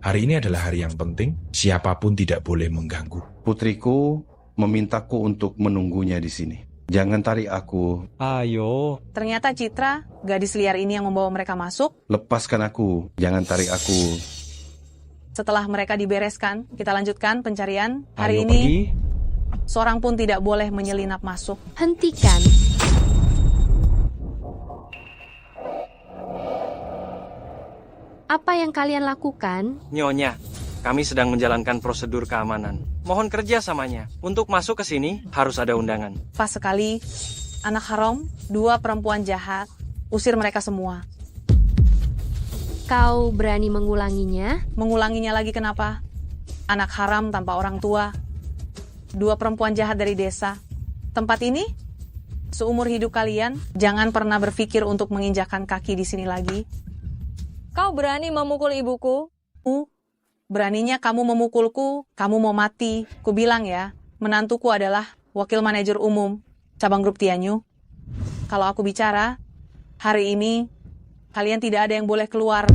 Hari ini adalah hari yang penting. Siapapun tidak boleh mengganggu. Putriku memintaku untuk menunggunya di sini. Jangan tarik aku. Ayo. Ternyata Citra, gadis liar ini yang membawa mereka masuk. Lepaskan aku. Jangan tarik aku. Setelah mereka dibereskan, kita lanjutkan pencarian. Hari Ayo ini, pergi. seorang pun tidak boleh menyelinap masuk. Hentikan. Apa yang kalian lakukan? Nyonya, kami sedang menjalankan prosedur keamanan. Mohon kerjasamanya. Untuk masuk ke sini, harus ada undangan. Pas sekali, anak haram, dua perempuan jahat, usir mereka semua. Kau berani mengulanginya? Mengulanginya lagi kenapa? Anak haram tanpa orang tua. Dua perempuan jahat dari desa. Tempat ini, seumur hidup kalian, jangan pernah berpikir untuk menginjakkan kaki di sini lagi. Kau berani memukul ibuku? Beraninya kamu memukulku, kamu mau mati. Ku bilang ya, menantuku adalah wakil manajer umum, cabang grup Tianyu. Kalau aku bicara, hari ini, kalian tidak ada yang boleh keluar.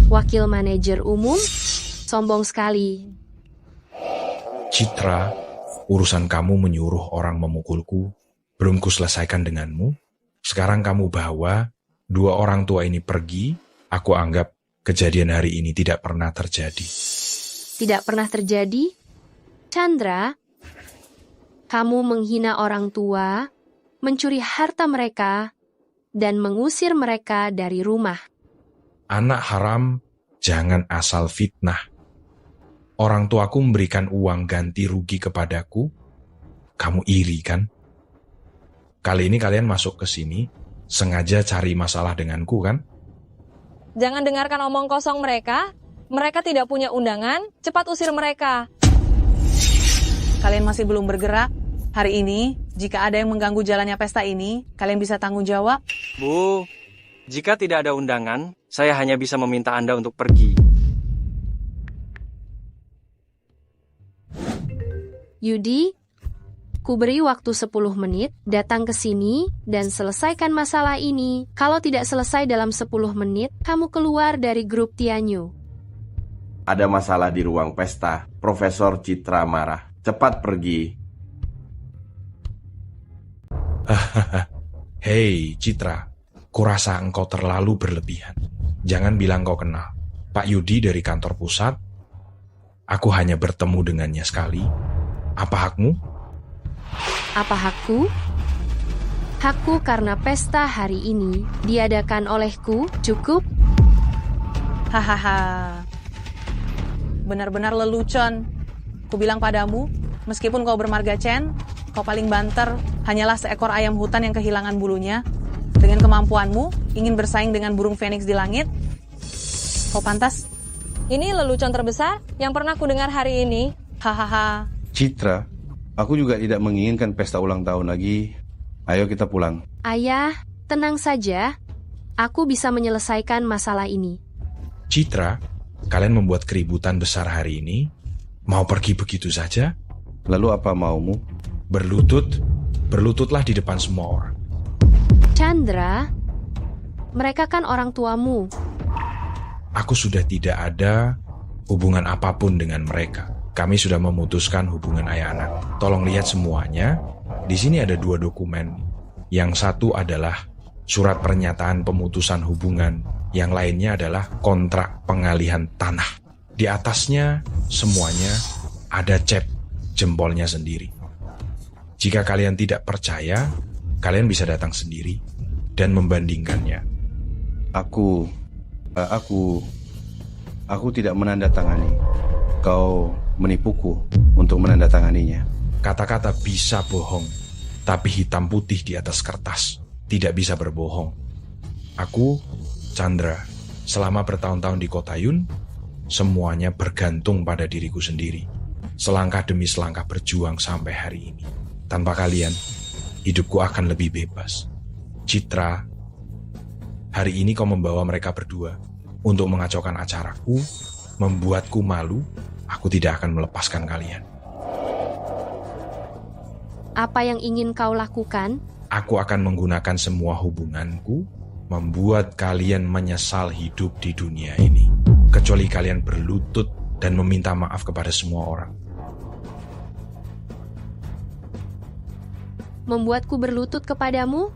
Wakil manajer umum, sombong sekali. Citra, urusan kamu menyuruh orang memukulku, belum kuselesaikan denganmu. Sekarang kamu bawa 2 orang tua ini pergi, aku anggap kejadian hari ini tidak pernah terjadi. Tidak pernah terjadi? Chandra, kamu menghina orang tua, mencuri harta mereka, dan mengusir mereka dari rumah. Anak haram, jangan asal fitnah. Orang tuaku memberikan uang ganti rugi kepadaku. Kamu iri kan? Kali ini kalian masuk ke sini, sengaja cari masalah denganku kan? Jangan dengarkan omong kosong mereka. Mereka tidak punya undangan, cepat usir mereka. Kalian masih belum bergerak? Hari ini, jika ada yang mengganggu jalannya pesta ini, kalian bisa tanggung jawab? Bu, jika tidak ada undangan, saya hanya bisa meminta Anda untuk pergi. Yudi, ku beri waktu 10 menit, datang ke sini, dan selesaikan masalah ini. Kalau tidak selesai dalam 10 menit, kamu keluar dari grup Tianyu. Ada masalah di ruang pesta. Profesor Citra marah. Cepat pergi. Hei Citra, kurasa engkau terlalu berlebihan. Jangan bilang kau kenal. Pak Yudi dari kantor pusat. Aku hanya bertemu dengannya sekali. Apa hakmu? Apa hakku? Hakku karena pesta hari ini diadakan olehku, cukup? Hahaha. Benar-benar lelucon. Kubilang padamu, meskipun kau bermarga Chen, kau paling banter, hanyalah seekor ayam hutan yang kehilangan bulunya. Dengan kemampuanmu, ingin bersaing dengan burung Phoenix di langit, kau pantas. Ini lelucon terbesar yang pernah kudengar hari ini. Hahaha. Citra, aku juga tidak menginginkan pesta ulang tahun lagi. Ayo kita pulang. Ayah, tenang saja. Aku bisa menyelesaikan masalah ini. Citra, kalian membuat keributan besar hari ini. Mau pergi begitu saja? Lalu apa maumu? Berlututlah di depan semua orang. Chandra, mereka kan orang tuamu. Aku sudah tidak ada hubungan apapun dengan mereka. Kami sudah memutuskan hubungan ayah anak. Tolong lihat semuanya. Di sini ada 2 dokumen. Yang satu adalah surat pernyataan pemutusan hubungan. Yang lainnya adalah kontrak pengalihan tanah. Di atasnya semuanya ada cep jempolnya sendiri. Jika kalian tidak percaya, kalian bisa datang sendiri dan membandingkannya. Aku tidak menandatangani. Kau menipuku untuk menandatanganinya. Kata-kata bisa bohong, tapi hitam putih di atas kertas tidak bisa berbohong. Aku, Chandra, selama bertahun-tahun di Kota Yun, semuanya bergantung pada diriku sendiri. Selangkah demi selangkah berjuang sampai hari ini. Tanpa kalian, hidupku akan lebih bebas. Citra, hari ini kau membawa mereka berdua untuk mengacaukan acaraku, membuatku malu. Aku tidak akan melepaskan kalian. Apa yang ingin kau lakukan? Aku akan menggunakan semua hubunganku, membuat kalian menyesal hidup di dunia ini. Kecuali kalian berlutut dan meminta maaf kepada semua orang. Membuatku berlutut kepadamu?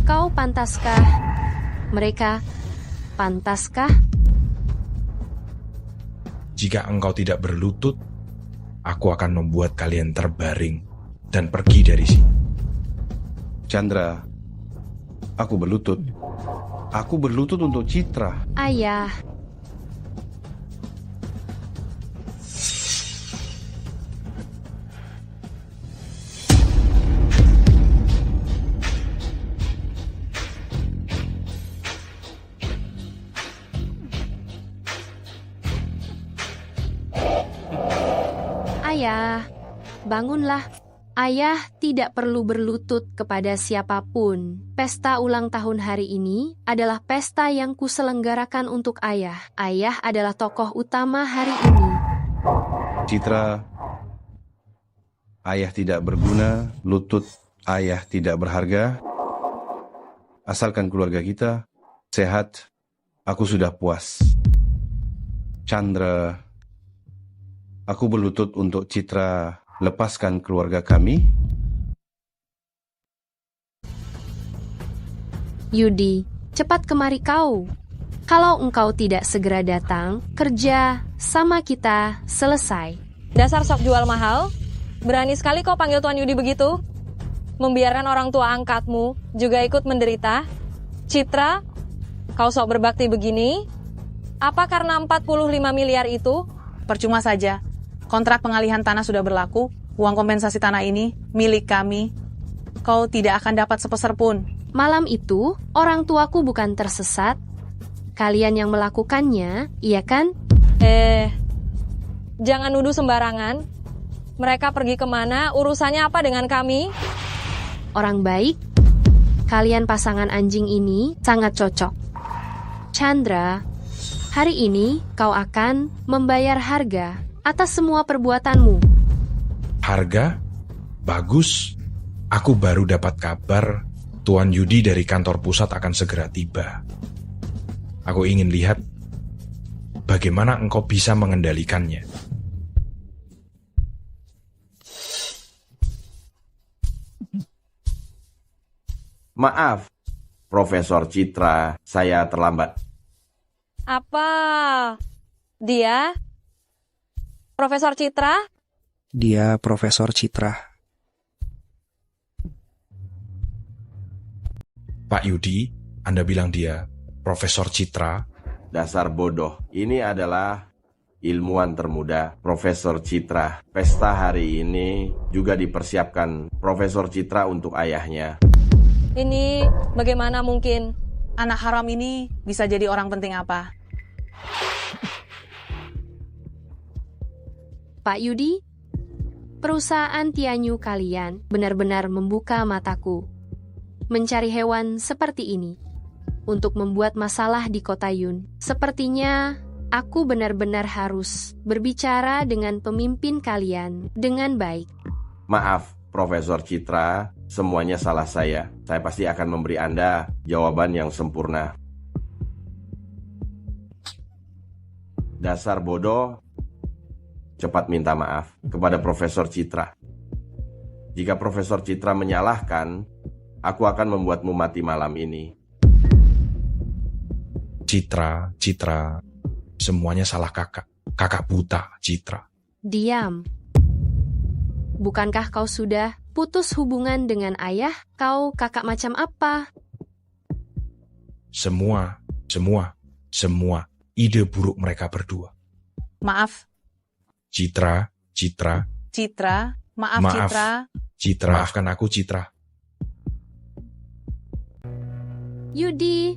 Kau pantaskah? Mereka pantaskah? Jika engkau tidak berlutut, aku akan membuat kalian terbaring dan pergi dari sini. Chandra, aku berlutut. Aku berlutut untuk Citra. Ayah. Ayah, bangunlah. Ayah tidak perlu berlutut kepada siapapun. Pesta ulang tahun hari ini adalah pesta yang kuselenggarakan untuk ayah. Ayah adalah tokoh utama hari ini. Citra, ayah tidak berguna, lutut ayah tidak berharga. Asalkan keluarga kita sehat, aku sudah puas. Chandra, aku berlutut untuk Citra lepaskan keluarga kami. Yudi, cepat kemari kau. Kalau engkau tidak segera datang, kerja sama kita selesai. Dasar sok jual mahal. Berani sekali kau panggil Tuan Yudi begitu. Membiarkan orang tua angkatmu juga ikut menderita. Citra, kau sok berbakti begini. Apa karena 45 miliar itu? Percuma saja. Kontrak pengalihan tanah sudah berlaku. Uang kompensasi tanah ini milik kami. Kau tidak akan dapat sepeser pun. Malam itu, orang tuaku bukan tersesat. Kalian yang melakukannya, iya kan? Jangan nuduh sembarangan. Mereka pergi kemana, urusannya apa dengan kami? Orang baik, kalian pasangan anjing ini sangat cocok. Chandra, hari ini kau akan membayar harga atas semua perbuatanmu. Harga? Bagus. Aku baru dapat kabar Tuan Yudi dari kantor pusat akan segera tiba. Aku ingin lihat bagaimana engkau bisa mengendalikannya. Maaf, Profesor Citra, saya terlambat. Apa? Dia? Profesor Citra? Dia Profesor Citra. Pak Yudi, Anda bilang dia Profesor Citra? Dasar bodoh, ini adalah ilmuwan termuda, Profesor Citra. Pesta hari ini juga dipersiapkan Profesor Citra untuk ayahnya. Ini bagaimana mungkin? Anak haram ini bisa jadi orang penting apa? Pak Yudi, perusahaan Tianyu kalian benar-benar membuka mataku. Mencari hewan seperti ini untuk membuat masalah di kota Yun. Sepertinya aku benar-benar harus berbicara dengan pemimpin kalian dengan baik. Maaf, Profesor Citra, semuanya salah saya. Saya pasti akan memberi Anda jawaban yang sempurna. Dasar bodoh, cepat minta maaf kepada Profesor Citra. Jika Profesor Citra menyalahkan, aku akan membuatmu mati malam ini. Citra, semuanya salah kakak. Kakak buta, Citra. Diam. Bukankah kau sudah putus hubungan dengan ayah? Kau kakak macam apa? Semua ide buruk mereka berdua. Maaf. Citra. Maaf, Citra. Citra, maafkan aku, Citra. Yudi,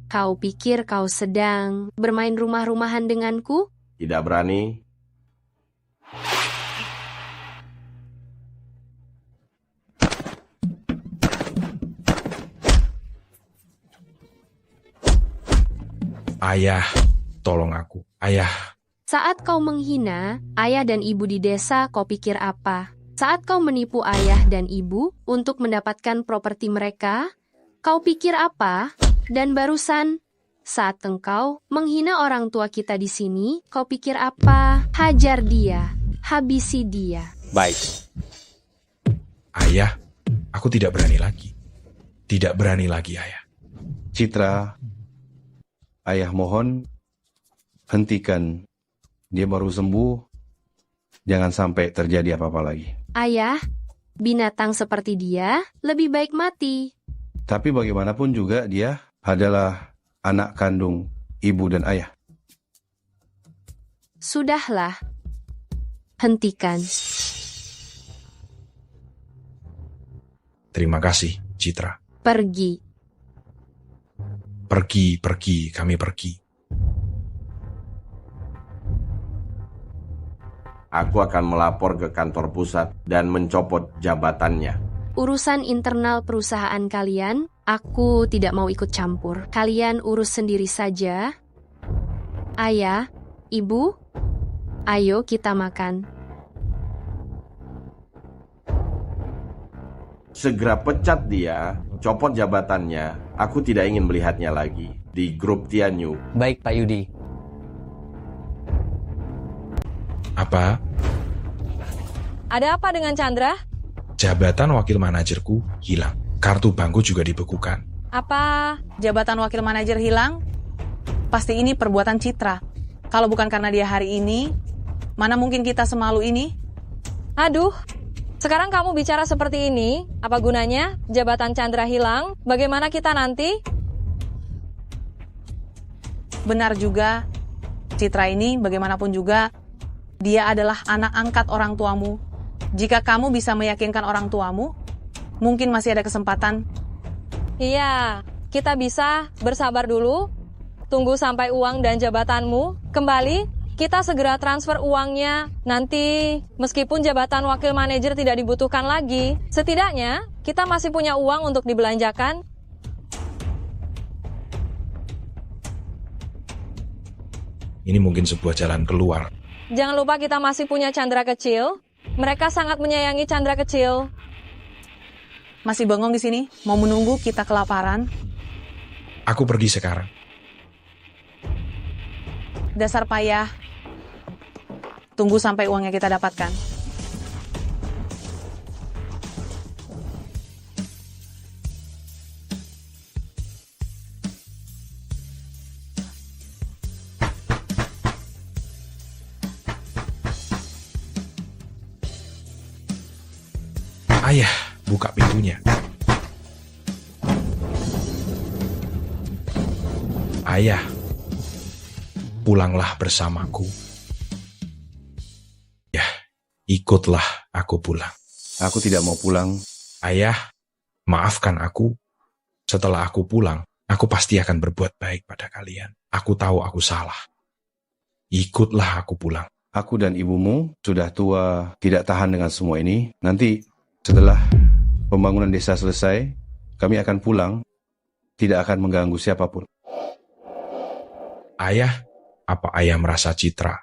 kau pikir kau sedang bermain rumah-rumahan denganku? Tidak berani. Ayah, tolong aku. Ayah. Saat kau menghina ayah dan ibu di desa, kau pikir apa? Saat kau menipu ayah dan ibu untuk mendapatkan properti mereka, kau pikir apa? Dan barusan, saat engkau menghina orang tua kita di sini, kau pikir apa? Hajar dia, habisi dia. Baik. Ayah, aku tidak berani lagi. Tidak berani lagi, ayah. Citra, ayah mohon hentikan. Dia baru sembuh. Jangan sampai terjadi apa-apa lagi. Ayah, binatang seperti dia lebih baik mati. Tapi bagaimanapun juga dia adalah anak kandung ibu dan ayah. Sudahlah. Hentikan. Terima kasih, Citra. Pergi. Pergi, kami pergi. Aku akan melapor ke kantor pusat dan mencopot jabatannya. Urusan internal perusahaan kalian, aku tidak mau ikut campur. Kalian urus sendiri saja. Ayah, ibu, ayo kita makan. Segera pecat dia, copot jabatannya. Aku tidak ingin melihatnya lagi di grup Tianyu. Baik, Pak Yudi. Apa? Ada apa dengan Chandra? Jabatan wakil manajerku hilang. Kartu banku juga dibekukan. Apa jabatan wakil manajer hilang? Pasti ini perbuatan Citra. Kalau bukan karena dia hari ini, mana mungkin kita semalu ini? Aduh, sekarang kamu bicara seperti ini, apa gunanya? Jabatan Chandra hilang, bagaimana kita nanti? Benar juga, Citra ini bagaimanapun juga, dia adalah anak angkat orang tuamu. Jika kamu bisa meyakinkan orang tuamu, mungkin masih ada kesempatan. Iya, kita bisa bersabar dulu, tunggu sampai uang dan jabatanmu kembali, kita segera transfer uangnya. Nanti, meskipun jabatan wakil manajer tidak dibutuhkan lagi, setidaknya kita masih punya uang untuk dibelanjakan. Ini mungkin sebuah jalan keluar. Jangan lupa kita masih punya Chandra kecil. Mereka sangat menyayangi Chandra kecil. Masih bengong di sini? Mau menunggu kita kelaparan? Aku pergi sekarang. Dasar payah. Tunggu sampai uangnya kita dapatkan. Ayah, buka pintunya. Ayah, pulanglah bersamaku. Ya, ikutlah aku pulang. Aku tidak mau pulang. Ayah, maafkan aku. Setelah aku pulang, aku pasti akan berbuat baik pada kalian. Aku tahu aku salah. Ikutlah aku pulang. Aku dan ibumu sudah tua, tidak tahan dengan semua ini. Nanti setelah pembangunan desa selesai, kami akan pulang, tidak akan mengganggu siapapun. Ayah, apa ayah merasa Citra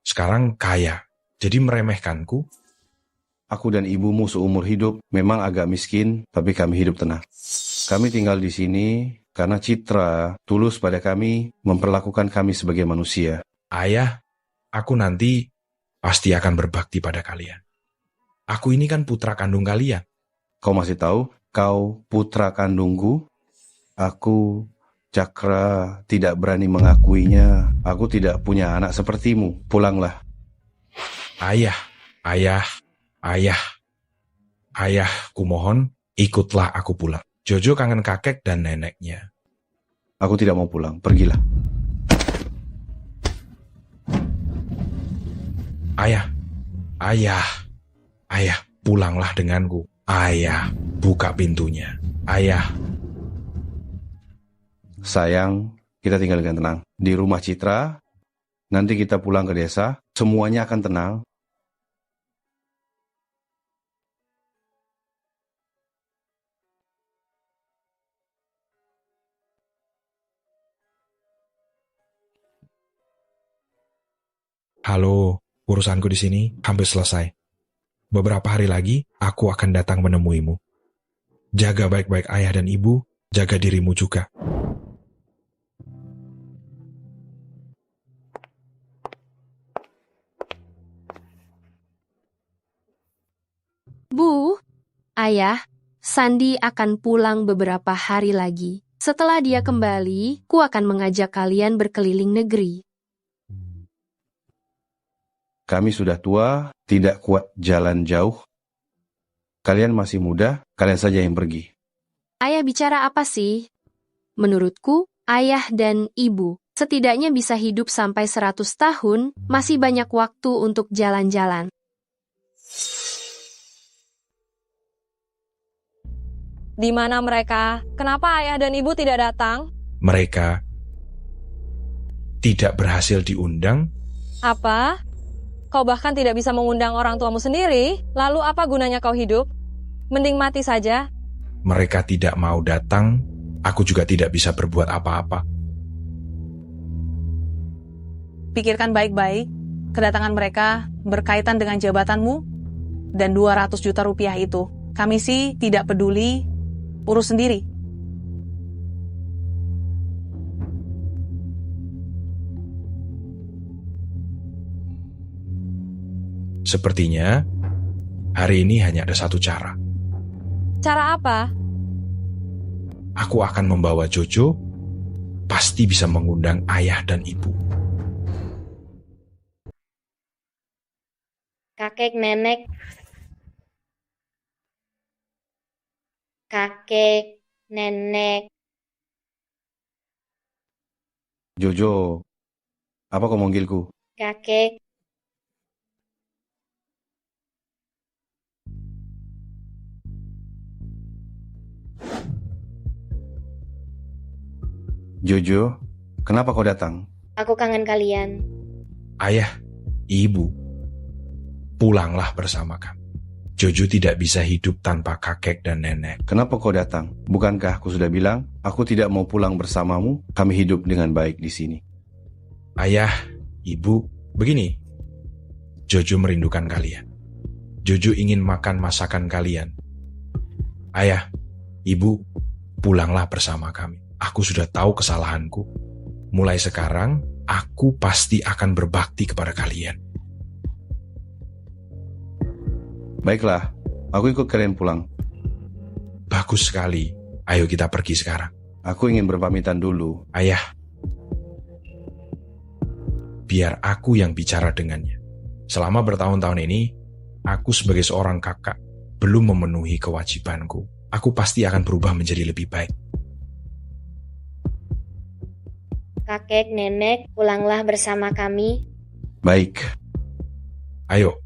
sekarang kaya, jadi meremehkanku? Aku dan ibumu seumur hidup memang agak miskin, tapi kami hidup tenang. Kami tinggal di sini karena Citra tulus pada kami, memperlakukan kami sebagai manusia. Ayah, aku nanti pasti akan berbakti pada kalian. Aku ini kan putra kandung kalian. Kau masih tahu, kau putra kandungku? Aku, Cakra, tidak berani mengakuinya. Aku tidak punya anak sepertimu. Pulanglah. Ayah, kumohon, ikutlah aku pulang. Jojo kangen kakek dan neneknya. Aku tidak mau pulang, pergilah. Ayah, pulanglah denganku. Ayah, buka pintunya. Ayah. Sayang, kita tinggal dengan tenang. Di rumah Citra, nanti kita pulang ke desa, semuanya akan tenang. Halo, urusanku di sini hampir selesai. Beberapa hari lagi, aku akan datang menemuimu. Jaga baik-baik ayah dan ibu, jaga dirimu juga. Bu, ayah, Sandi akan pulang beberapa hari lagi. Setelah dia kembali, ku akan mengajak kalian berkeliling negeri. Kami sudah tua, tidak kuat jalan jauh. Kalian masih muda, kalian saja yang pergi. Ayah bicara apa sih? Menurutku, ayah dan ibu setidaknya bisa hidup sampai 100 tahun, masih banyak waktu untuk jalan-jalan. Di mana mereka? Kenapa ayah dan ibu tidak datang? Mereka tidak berhasil diundang. Apa? Kau bahkan tidak bisa mengundang orang tuamu sendiri? Lalu apa gunanya kau hidup? Mending mati saja. Mereka tidak mau datang, aku juga tidak bisa berbuat apa-apa. Pikirkan baik-baik, kedatangan mereka berkaitan dengan jabatanmu dan 200 juta rupiah itu. Kami sih tidak peduli, urus sendiri. Sepertinya hari ini hanya ada satu cara. Cara apa? Aku akan membawa Jojo, pasti bisa mengundang ayah dan ibu. Kakek nenek. Kakek nenek. Jojo, apa kau manggilku? Kakek. Jojo, kenapa kau datang? Aku kangen kalian. Ayah, ibu, pulanglah bersama kami. Jojo tidak bisa hidup tanpa kakek dan nenek. Kenapa kau datang? Bukankah aku sudah bilang, aku tidak mau pulang bersamamu, kami hidup dengan baik di sini. Ayah, ibu, begini. Jojo merindukan kalian. Jojo ingin makan masakan kalian. Ayah, ibu, pulanglah bersama kami. Aku sudah tahu kesalahanku. Mulai sekarang, aku pasti akan berbakti kepada kalian. Baiklah, aku ikut kalian pulang. Bagus sekali. Ayo kita pergi sekarang. Aku ingin berpamitan dulu. Ayah, biar aku yang bicara dengannya. Selama bertahun-tahun ini, aku sebagai seorang kakak belum memenuhi kewajibanku. Aku pasti akan berubah menjadi lebih baik. Kakek nenek, pulanglah bersama kami. Baik. Ayo.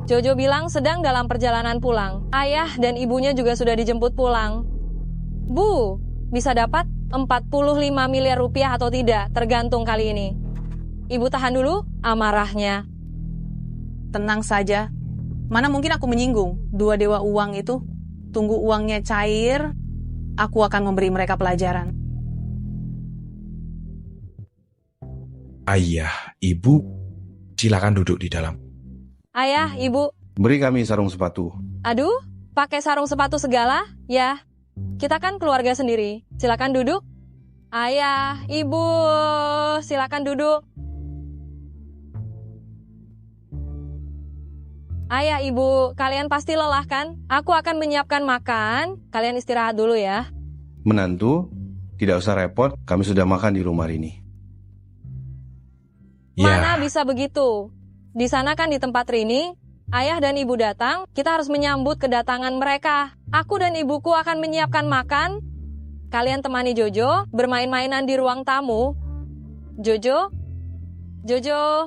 Jojo bilang sedang dalam perjalanan pulang. Ayah dan ibunya juga sudah dijemput pulang. Bu, bisa dapat 45 miliar rupiah atau tidak, tergantung kali ini. Ibu tahan dulu amarahnya. Tenang saja. Mana mungkin aku menyinggung 2 dewa uang itu. Tunggu uangnya cair, aku akan memberi mereka pelajaran. Ayah, ibu, silakan duduk di dalam. Ayah, ibu. Beri kami sarung sepatu. Aduh, pakai sarung sepatu segala? Ya, kita kan keluarga sendiri. Silakan duduk. Ayah, ibu, silakan duduk. Ayah, ibu, kalian pasti lelah kan? Aku akan menyiapkan makan. Kalian istirahat dulu ya. Menantu, tidak usah repot, kami sudah makan di rumah ini. Mana bisa begitu? Di sana kan di tempat Rini, ayah dan ibu datang, kita harus menyambut kedatangan mereka. Aku dan ibuku akan menyiapkan makan. Kalian temani Jojo bermain-mainan di ruang tamu. Jojo? Jojo?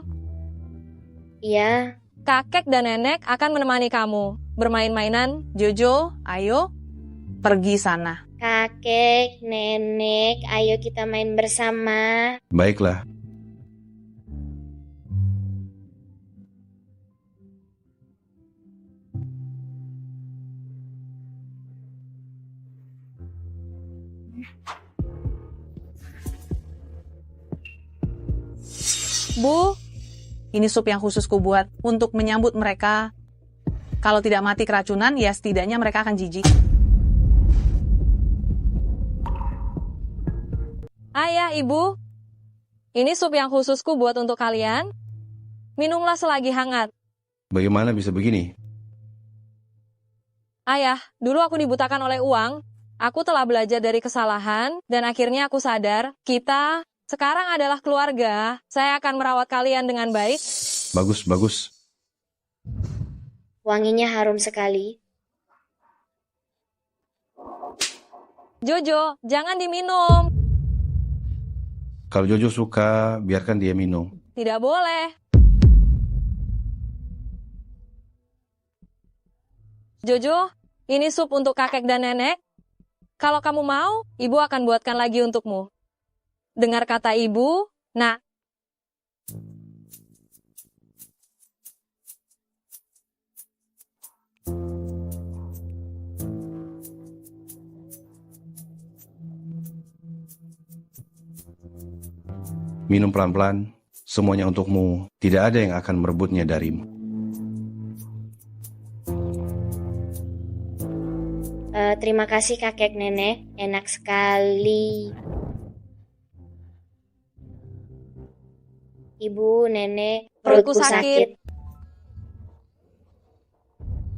Iya. Kakek dan nenek akan menemani kamu bermain-mainan. Jojo, ayo pergi sana. Kakek, nenek, ayo kita main bersama. Baiklah. Bu, ini sup yang khusus kubuat untuk menyambut mereka. Kalau tidak mati keracunan, ya setidaknya mereka akan jijik. Ayah, ibu, ini sup yang khususku buat untuk kalian. Minumlah selagi hangat. Bagaimana bisa begini? Ayah, dulu aku dibutakan oleh uang. Aku telah belajar dari kesalahan, dan akhirnya aku sadar, kita sekarang adalah keluarga. Saya akan merawat kalian dengan baik. Bagus, bagus. Wanginya harum sekali. Jojo, jangan diminum. Kalau Jojo suka, biarkan dia minum. Tidak boleh. Jojo, ini sup untuk kakek dan nenek. Kalau kamu mau, ibu akan buatkan lagi untukmu. Dengar kata ibu, nak. Minum pelan-pelan, semuanya untukmu. Tidak ada yang akan merebutnya darimu. Terima kasih kakek nenek, enak sekali. Ibu, nenek, Perutku perutku sakit. sakit.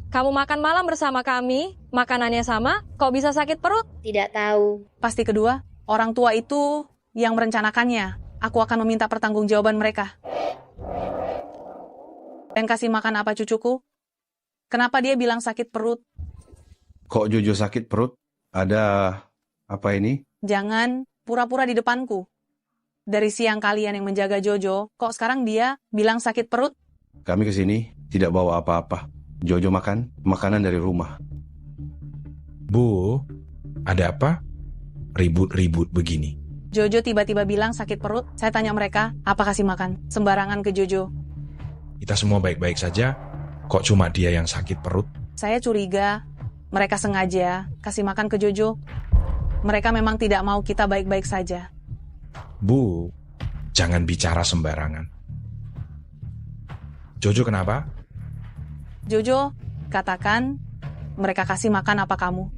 Kamu makan malam bersama kami, makanannya sama, kok bisa sakit perut? Tidak tahu. Pasti kedua, orang tua itu yang merencanakannya. Aku akan meminta pertanggungjawaban mereka. Dan kasih makan apa cucuku? Kenapa dia bilang sakit perut? Kok Jojo sakit perut? Ada apa ini? Jangan pura-pura di depanku. Dari siang kalian yang menjaga Jojo, kok sekarang dia bilang sakit perut? Kami ke sini tidak bawa apa-apa. Jojo makan makanan dari rumah. Bu, ada apa? Ribut-ribut begini. Jojo tiba-tiba bilang sakit perut. Saya tanya mereka, apa kasih makan? Sembarangan ke Jojo. Kita semua baik-baik saja. Kok cuma dia yang sakit perut? Saya curiga mereka sengaja kasih makan ke Jojo. Mereka memang tidak mau kita baik-baik saja. Bu, jangan bicara sembarangan. Jojo kenapa? Jojo, katakan mereka kasih makan apa kamu?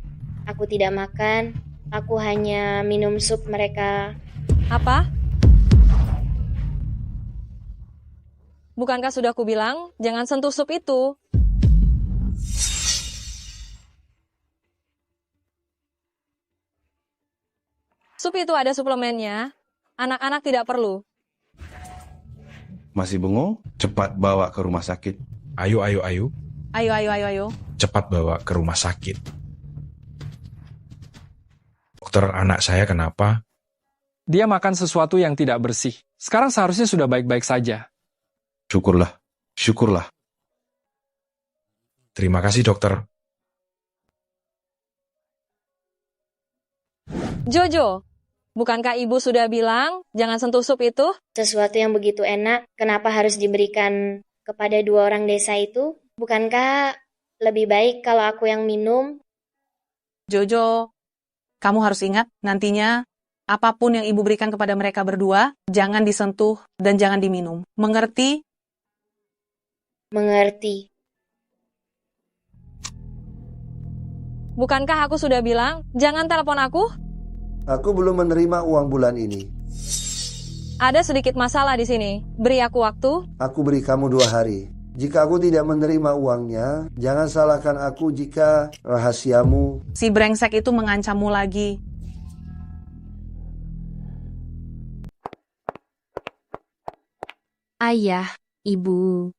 Aku tidak makan. Aku hanya minum sup mereka. Apa? Bukankah sudah kubilang, jangan sentuh sup itu? Sup itu ada suplemennya. Anak-anak tidak perlu. Masih bengong? Cepat bawa ke rumah sakit. Ayo. Ayo. Cepat bawa ke rumah sakit. Dokter, anak saya kenapa? Dia makan sesuatu yang tidak bersih. Sekarang seharusnya sudah baik-baik saja. Syukurlah. Terima kasih, dokter. Jojo, bukankah ibu sudah bilang jangan sentuh sup itu? Sesuatu yang begitu enak, kenapa harus diberikan kepada dua orang desa itu? Bukankah lebih baik kalau aku yang minum? Jojo, kamu harus ingat nantinya apapun yang ibu berikan kepada mereka berdua, jangan disentuh dan jangan diminum. Mengerti? Mengerti. Bukankah aku sudah bilang jangan telepon aku? Aku belum menerima uang bulan ini. Ada sedikit masalah di sini. Beri aku waktu. Aku beri kamu 2 hari. Jika aku tidak menerima uangnya, jangan salahkan aku jika rahasiamu. Si brengsek itu mengancammu lagi. Ayah, ibu,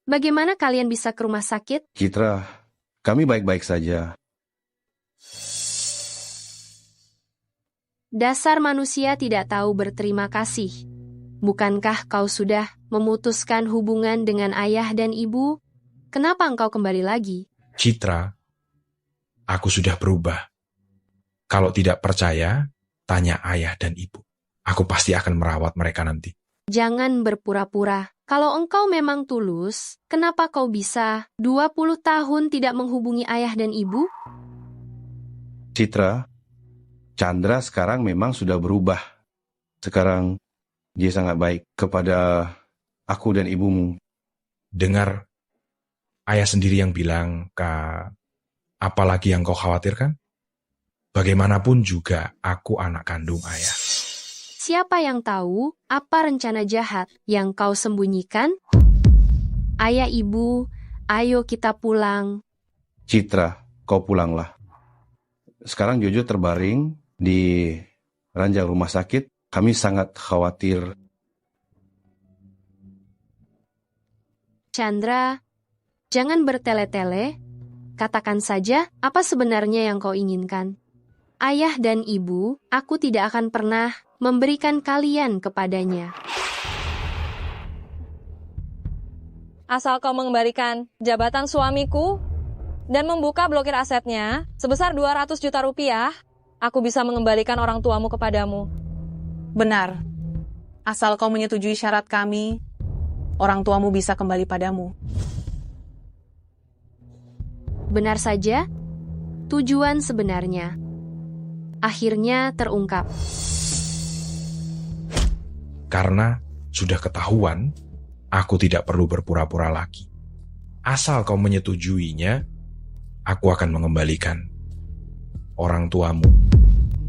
bagaimana kalian bisa ke rumah sakit? Citra, kami baik-baik saja. Dasar manusia tidak tahu berterima kasih. Bukankah kau sudah memutuskan hubungan dengan ayah dan ibu? Kenapa engkau kembali lagi? Citra, aku sudah berubah. Kalau tidak percaya, tanya ayah dan ibu. Aku pasti akan merawat mereka nanti. Jangan berpura-pura. Kalau engkau memang tulus, kenapa kau bisa 20 tahun tidak menghubungi ayah dan ibu? Citra, Chandra sekarang memang sudah berubah. Sekarang dia sangat baik kepada aku dan ibumu. Dengar ayah sendiri yang bilang, Kak, apalagi yang kau khawatirkan? Bagaimanapun juga aku anak kandung ayah. Siapa yang tahu apa rencana jahat yang kau sembunyikan? Ayah ibu, ayo kita pulang. Citra, kau pulanglah. Sekarang Jojo terbaring di ranjang rumah sakit. Kami sangat khawatir. Chandra, jangan bertele-tele. Katakan saja apa sebenarnya yang kau inginkan. Ayah dan ibu, aku tidak akan pernah memberikan kalian kepadanya. Asal kau mengembalikan jabatan suamiku dan membuka blokir asetnya sebesar 200 juta rupiah, aku bisa mengembalikan orang tuamu kepadamu. Benar. Asal kau menyetujui syarat kami, orang tuamu bisa kembali padamu. Benar saja, tujuan sebenarnya akhirnya terungkap. Karena sudah ketahuan, aku tidak perlu berpura-pura lagi. Asal kau menyetujuinya, aku akan mengembalikan orang tuamu.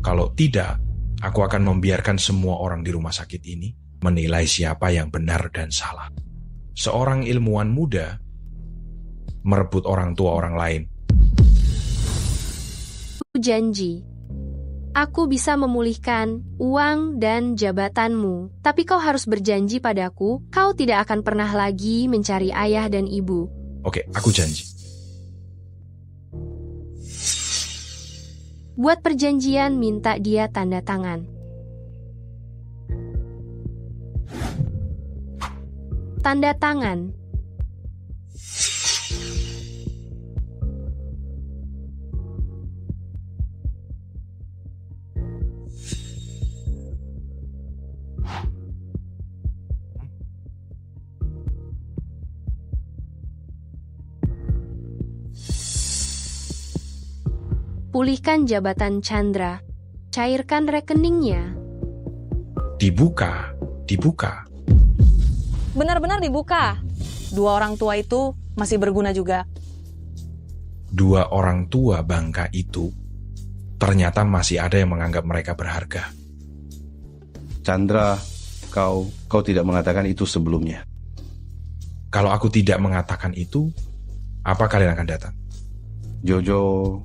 Kalau tidak, aku akan membiarkan semua orang di rumah sakit ini menilai siapa yang benar dan salah. Seorang ilmuwan muda merebut orang tua orang lain. Aku janji, aku bisa memulihkan uang dan jabatanmu. Tapi kau harus berjanji padaku, kau tidak akan pernah lagi mencari ayah dan ibu. Oke, aku janji. Buat perjanjian, minta dia tanda tangan. Tanda tangan. Pulihkan jabatan Chandra. Cairkan rekeningnya. Dibuka. Benar-benar dibuka. Dua orang tua itu masih berguna juga. Dua orang tua bangka itu ternyata masih ada yang menganggap mereka berharga. Chandra, kau tidak mengatakan itu sebelumnya. Kalau aku tidak mengatakan itu, apa kalian akan datang? Jojo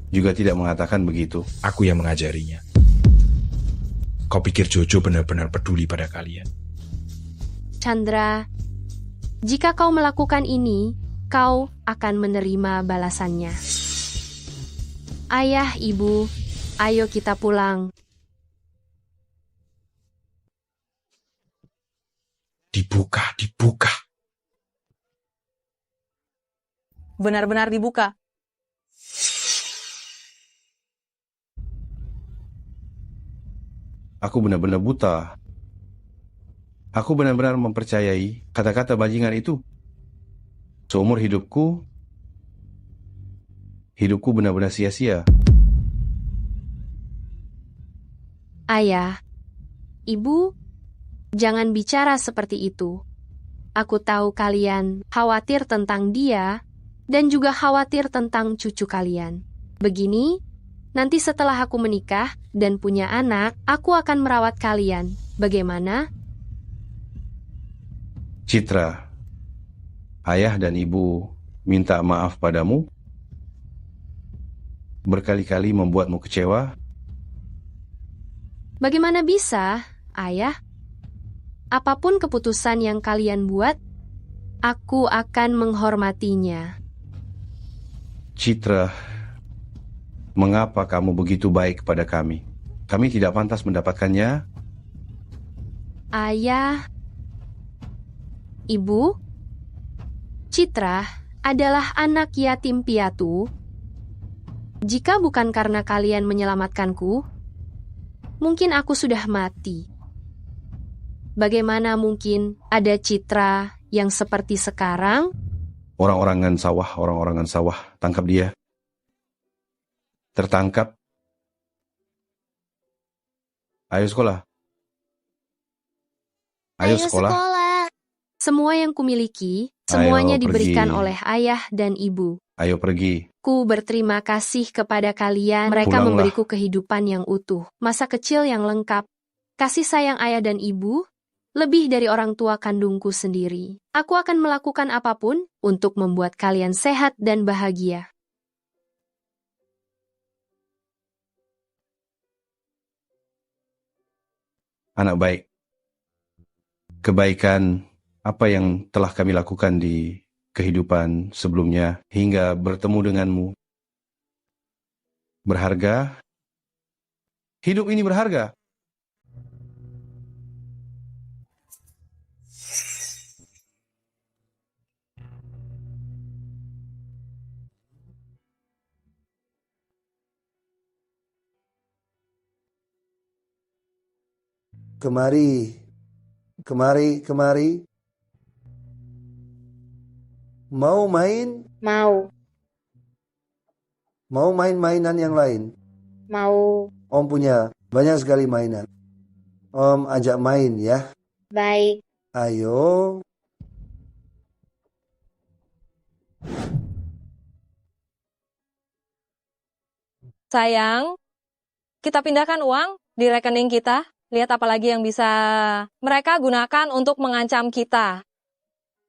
juga tidak mengatakan begitu. Aku yang mengajarinya. Kau pikir Jojo benar-benar peduli pada kalian? Chandra, jika kau melakukan ini, kau akan menerima balasannya. Ayah, ibu, ayo kita pulang. Dibuka. Benar-benar dibuka. Aku benar-benar buta. Aku benar-benar mempercayai kata-kata bajingan itu. Seumur hidupku benar-benar sia-sia. Ayah, ibu, jangan bicara seperti itu. Aku tahu kalian khawatir tentang dia dan juga khawatir tentang cucu kalian. Begini, nanti setelah aku menikah dan punya anak, aku akan merawat kalian. Bagaimana? Citra, ayah dan ibu minta maaf padamu. Berkali-kali membuatmu kecewa. Bagaimana bisa, ayah? Apapun keputusan yang kalian buat, aku akan menghormatinya. Citra, mengapa kamu begitu baik pada kami? Kami tidak pantas mendapatkannya. Ayah, ibu, Citra adalah anak yatim piatu. Jika bukan karena kalian menyelamatkanku, mungkin aku sudah mati. Bagaimana mungkin ada Citra yang seperti sekarang? Orang-orangan sawah, tangkap dia. Tertangkap. Ayo sekolah. Ayo sekolah. Semua yang kumiliki, semuanya Ayo, diberikan pergi. oleh ayah dan ibu. Ayo pergi. Ku berterima kasih kepada kalian. Mereka Pulanglah. memberiku kehidupan yang utuh, masa kecil yang lengkap, kasih sayang ayah dan ibu, lebih dari orang tua kandungku sendiri. Aku akan melakukan apapun untuk membuat kalian sehat dan bahagia. Anak baik. Kebaikan apa yang telah kami lakukan di kehidupan sebelumnya hingga bertemu denganmu berharga. Hidup ini berharga. Kemari. Mau main? Mau. Mau main mainan yang lain? Mau. Om punya banyak sekali mainan. Om ajak main ya. Baik. Ayo. Sayang, kita pindahkan uang di rekening kita. Lihat apa lagi yang bisa mereka gunakan untuk mengancam kita.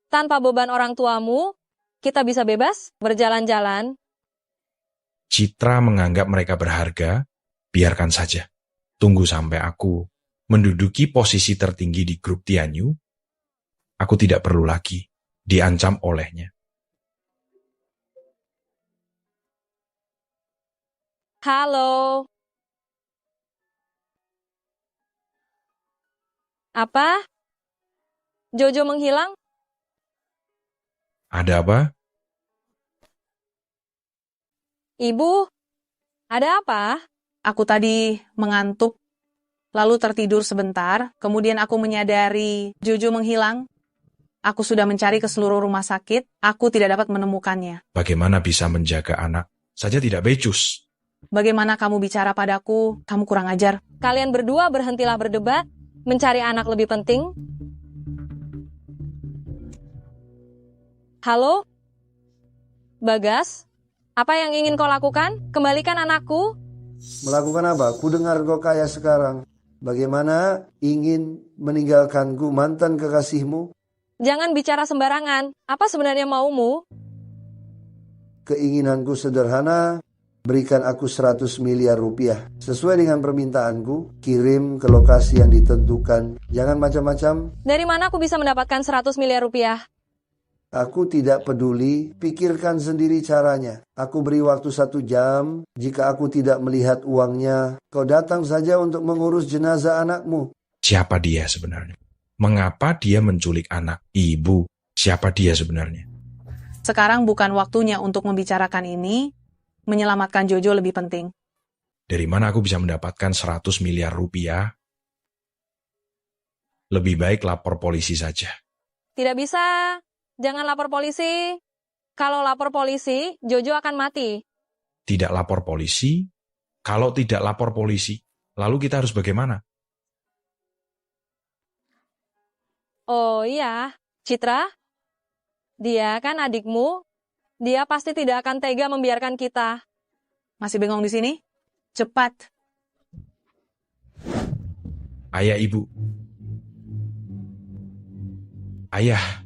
Tanpa beban orang tuamu, kita bisa bebas berjalan-jalan. Citra menganggap mereka berharga, biarkan saja. Tunggu sampai aku menduduki posisi tertinggi di grup Tianyu, aku tidak perlu lagi diancam olehnya. Halo. Apa? Jojo menghilang? Ada apa? Ibu, ada apa? Aku tadi mengantuk, lalu tertidur sebentar, kemudian aku menyadari Jojo menghilang. Aku sudah mencari ke seluruh rumah sakit, aku tidak dapat menemukannya. Bagaimana bisa menjaga anak saja tidak becus? Bagaimana kamu bicara padaku? Kamu kurang ajar. Kalian berdua berhentilah berdebat, mencari anak lebih penting. Halo? Bagas? Apa yang ingin kau lakukan? Kembalikan anakku. Melakukan apa? Ku dengar kau kaya sekarang. Bagaimana ingin meninggalkanku mantan kekasihmu? Jangan bicara sembarangan. Apa sebenarnya maumu? Keinginanku sederhana, berikan aku 100 miliar rupiah. Sesuai dengan permintaanku, kirim ke lokasi yang ditentukan. Jangan macam-macam. Dari mana aku bisa mendapatkan 100 miliar rupiah? Aku tidak peduli, pikirkan sendiri caranya. Aku beri waktu 1 jam, jika aku tidak melihat uangnya, kau datang saja untuk mengurus jenazah anakmu. Siapa dia sebenarnya? Mengapa dia menculik anak ibu? Siapa dia sebenarnya? Sekarang bukan waktunya untuk membicarakan ini, menyelamatkan Jojo lebih penting. Dari mana aku bisa mendapatkan 100 miliar rupiah? Lebih baik lapor polisi saja. Tidak bisa. Jangan lapor polisi. Kalau lapor polisi, Jojo akan mati. Tidak lapor polisi? Kalau tidak lapor polisi, lalu kita harus bagaimana? Oh iya, Citra. Dia kan adikmu. Dia pasti tidak akan tega membiarkan kita. Masih bengong di sini? Cepat. Ayah, ibu. Ayah.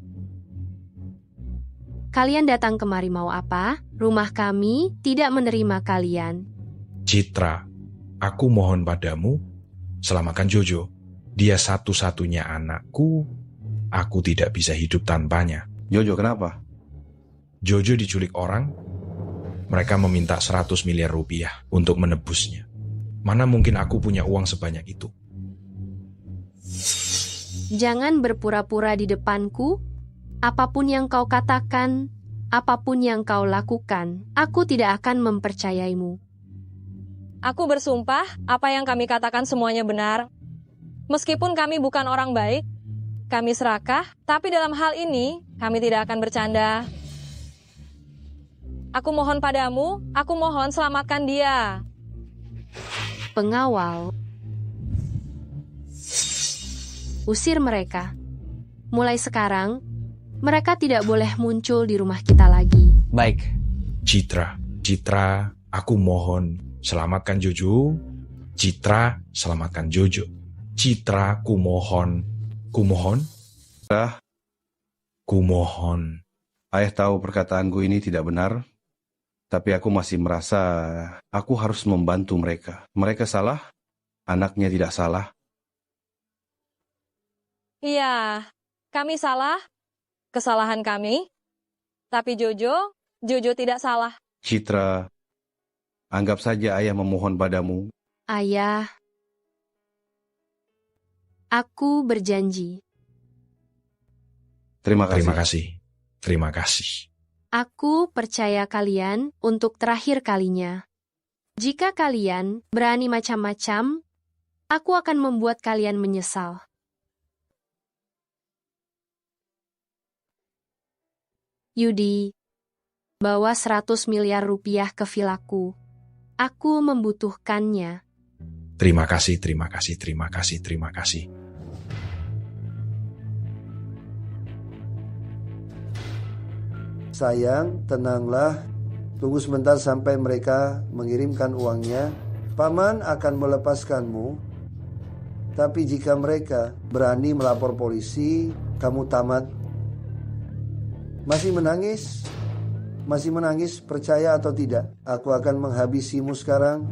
Kalian datang kemari mau apa? Rumah kami tidak menerima kalian. Citra, aku mohon padamu, selamatkan Jojo. Dia satu-satunya anakku. Aku tidak bisa hidup tanpanya. Jojo, kenapa? Jojo diculik orang. Mereka meminta 100 miliar rupiah untuk menebusnya. Mana mungkin aku punya uang sebanyak itu? Jangan berpura-pura di depanku. Apapun yang kau katakan, apapun yang kau lakukan, aku tidak akan mempercayaimu. Aku bersumpah, apa yang kami katakan semuanya benar. Meskipun kami bukan orang baik, kami serakah, tapi dalam hal ini, kami tidak akan bercanda. Aku mohon padamu, aku mohon selamatkan dia. Pengawal. Usir mereka. Mulai sekarang, mereka tidak boleh muncul di rumah kita lagi. Baik. Citra, aku mohon, selamatkan Jojo. Citra, selamatkan Jojo. Citra, kumohon. Kumohon. Ayah tahu perkataanku ini tidak benar, tapi aku masih merasa aku harus membantu mereka. Mereka salah, anaknya tidak salah. Iya, kami salah. Kesalahan kami. Tapi Jojo tidak salah. Citra, anggap saja ayah memohon padamu. Ayah, aku berjanji. Terima kasih. Aku percaya kalian untuk terakhir kalinya. Jika kalian berani macam-macam, aku akan membuat kalian menyesal. Yudi, bawa 100 miliar rupiah ke vilaku. Aku membutuhkannya. Terima kasih. Sayang, tenanglah. Tunggu sebentar sampai mereka mengirimkan uangnya. Paman akan melepaskanmu. Tapi jika mereka berani melapor polisi, kamu tamat. Masih menangis? Masih menangis, percaya atau tidak? Aku akan menghabisimu sekarang.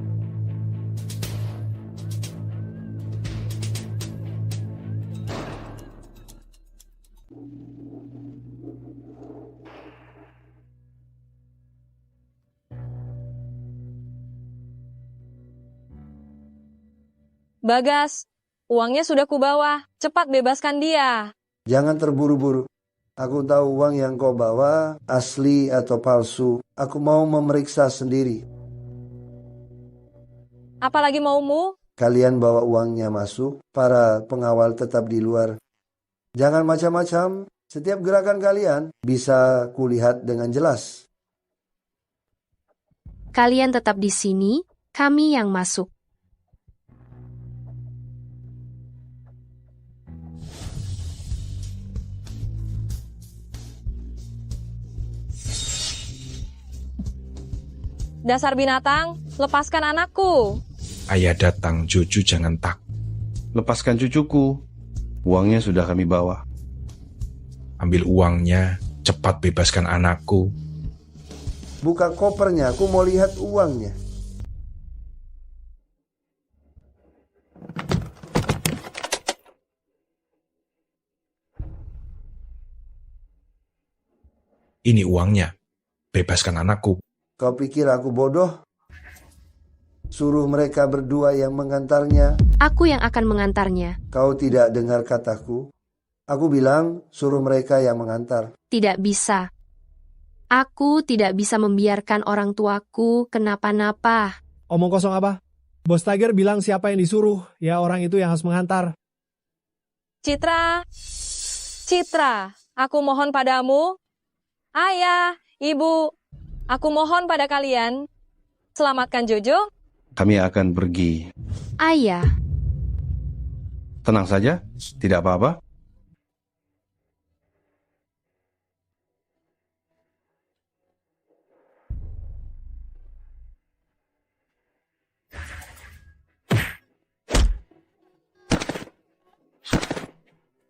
Bagas, uangnya sudah kubawa. Cepat bebaskan dia. Jangan terburu-buru. Aku tahu uang yang kau bawa asli atau palsu. Aku mau memeriksa sendiri. Apalagi maumu? Kalian bawa uangnya masuk, para pengawal tetap di luar. Jangan macam-macam. Setiap gerakan kalian bisa kulihat dengan jelas. Kalian tetap di sini, kami yang masuk. Dasar binatang, lepaskan anakku. Ayah datang, Jojo jangan tak. Lepaskan cucuku. Uangnya sudah kami bawa. Ambil uangnya, cepat bebaskan anakku. Buka kopernya, aku mau lihat uangnya. Ini uangnya. Bebaskan anakku. Kau pikir aku bodoh? Suruh mereka berdua yang mengantarnya. Aku yang akan mengantarnya. Kau tidak dengar kataku? Aku bilang suruh mereka yang mengantar. Tidak bisa. Aku tidak bisa membiarkan orang tuaku kenapa-napa. Omong kosong apa? Bos Tiger bilang siapa yang disuruh, ya orang itu yang harus mengantar. Citra, aku mohon padamu. Ayah, ibu, aku mohon pada kalian. Selamatkan Jojo. Kami akan pergi. Ayah. Tenang saja, tidak apa-apa.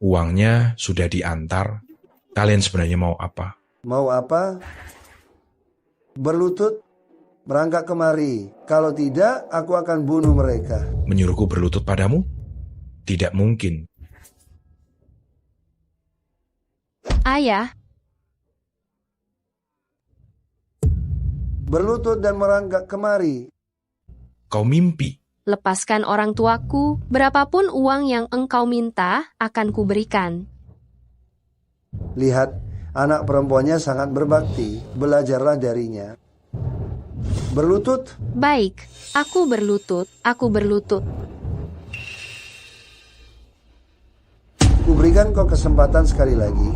Uangnya sudah diantar. Kalian sebenarnya mau apa? Mau apa? Berlutut, merangkak kemari. Kalau tidak, aku akan bunuh mereka. Menyuruhku berlutut padamu? Tidak mungkin. Ayah. Berlutut dan merangkak kemari. Kau mimpi. Lepaskan orang tuaku, berapapun uang yang engkau minta akan kuberikan. Lihat, anak perempuannya sangat berbakti. Belajarlah darinya. Berlutut? Baik, aku berlutut, aku berlutut. Kuberikan kau kesempatan sekali lagi.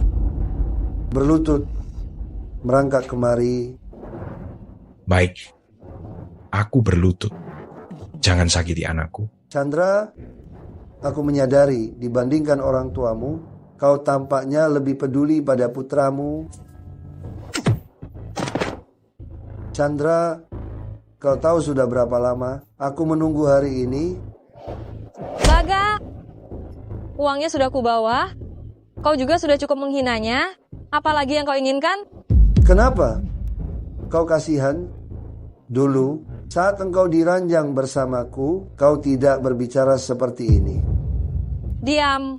Berlutut, merangkak kemari. Baik, aku berlutut. Jangan sakiti anakku. Chandra, aku menyadari dibandingkan orang tuamu, kau tampaknya lebih peduli pada putramu. Chandra, kau tahu sudah berapa lama aku menunggu hari ini? Baga, uangnya sudah kubawa. Kau juga sudah cukup menghinanya. Apalagi yang kau inginkan? Kenapa? Kau kasihan? Dulu, saat engkau diranjang bersamaku, kau tidak berbicara seperti ini. Diam.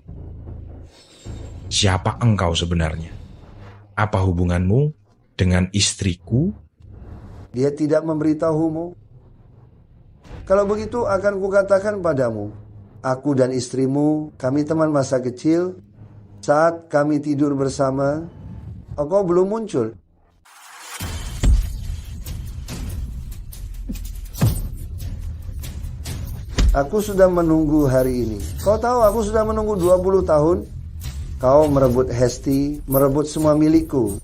Siapa engkau sebenarnya? Apa hubunganmu dengan istriku? Dia tidak memberitahumu. Kalau begitu akan kukatakan padamu, aku dan istrimu, kami teman masa kecil. Saat kami tidur bersama, engkau belum muncul. Aku sudah menunggu hari ini. Kau tahu aku sudah menunggu 20 tahun. Kau merebut Hesti, merebut semua milikku.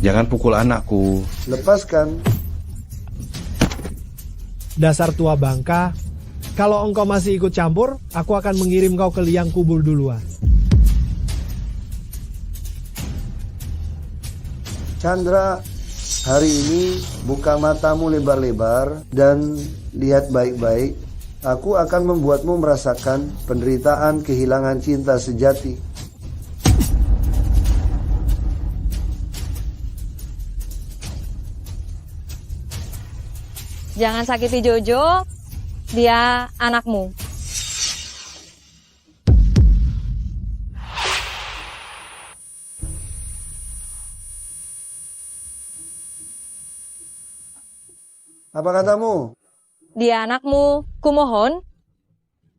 Jangan pukul anakku. Lepaskan. Dasar tua bangka, kalau engkau masih ikut campur, aku akan mengirim kau ke liang kubur duluan. Chandra, hari ini buka matamu lebar-lebar dan lihat baik-baik. Aku akan membuatmu merasakan penderitaan kehilangan cinta sejati. Jangan sakiti Jojo, dia anakmu. Apa katamu? Dia anakmu, kumohon.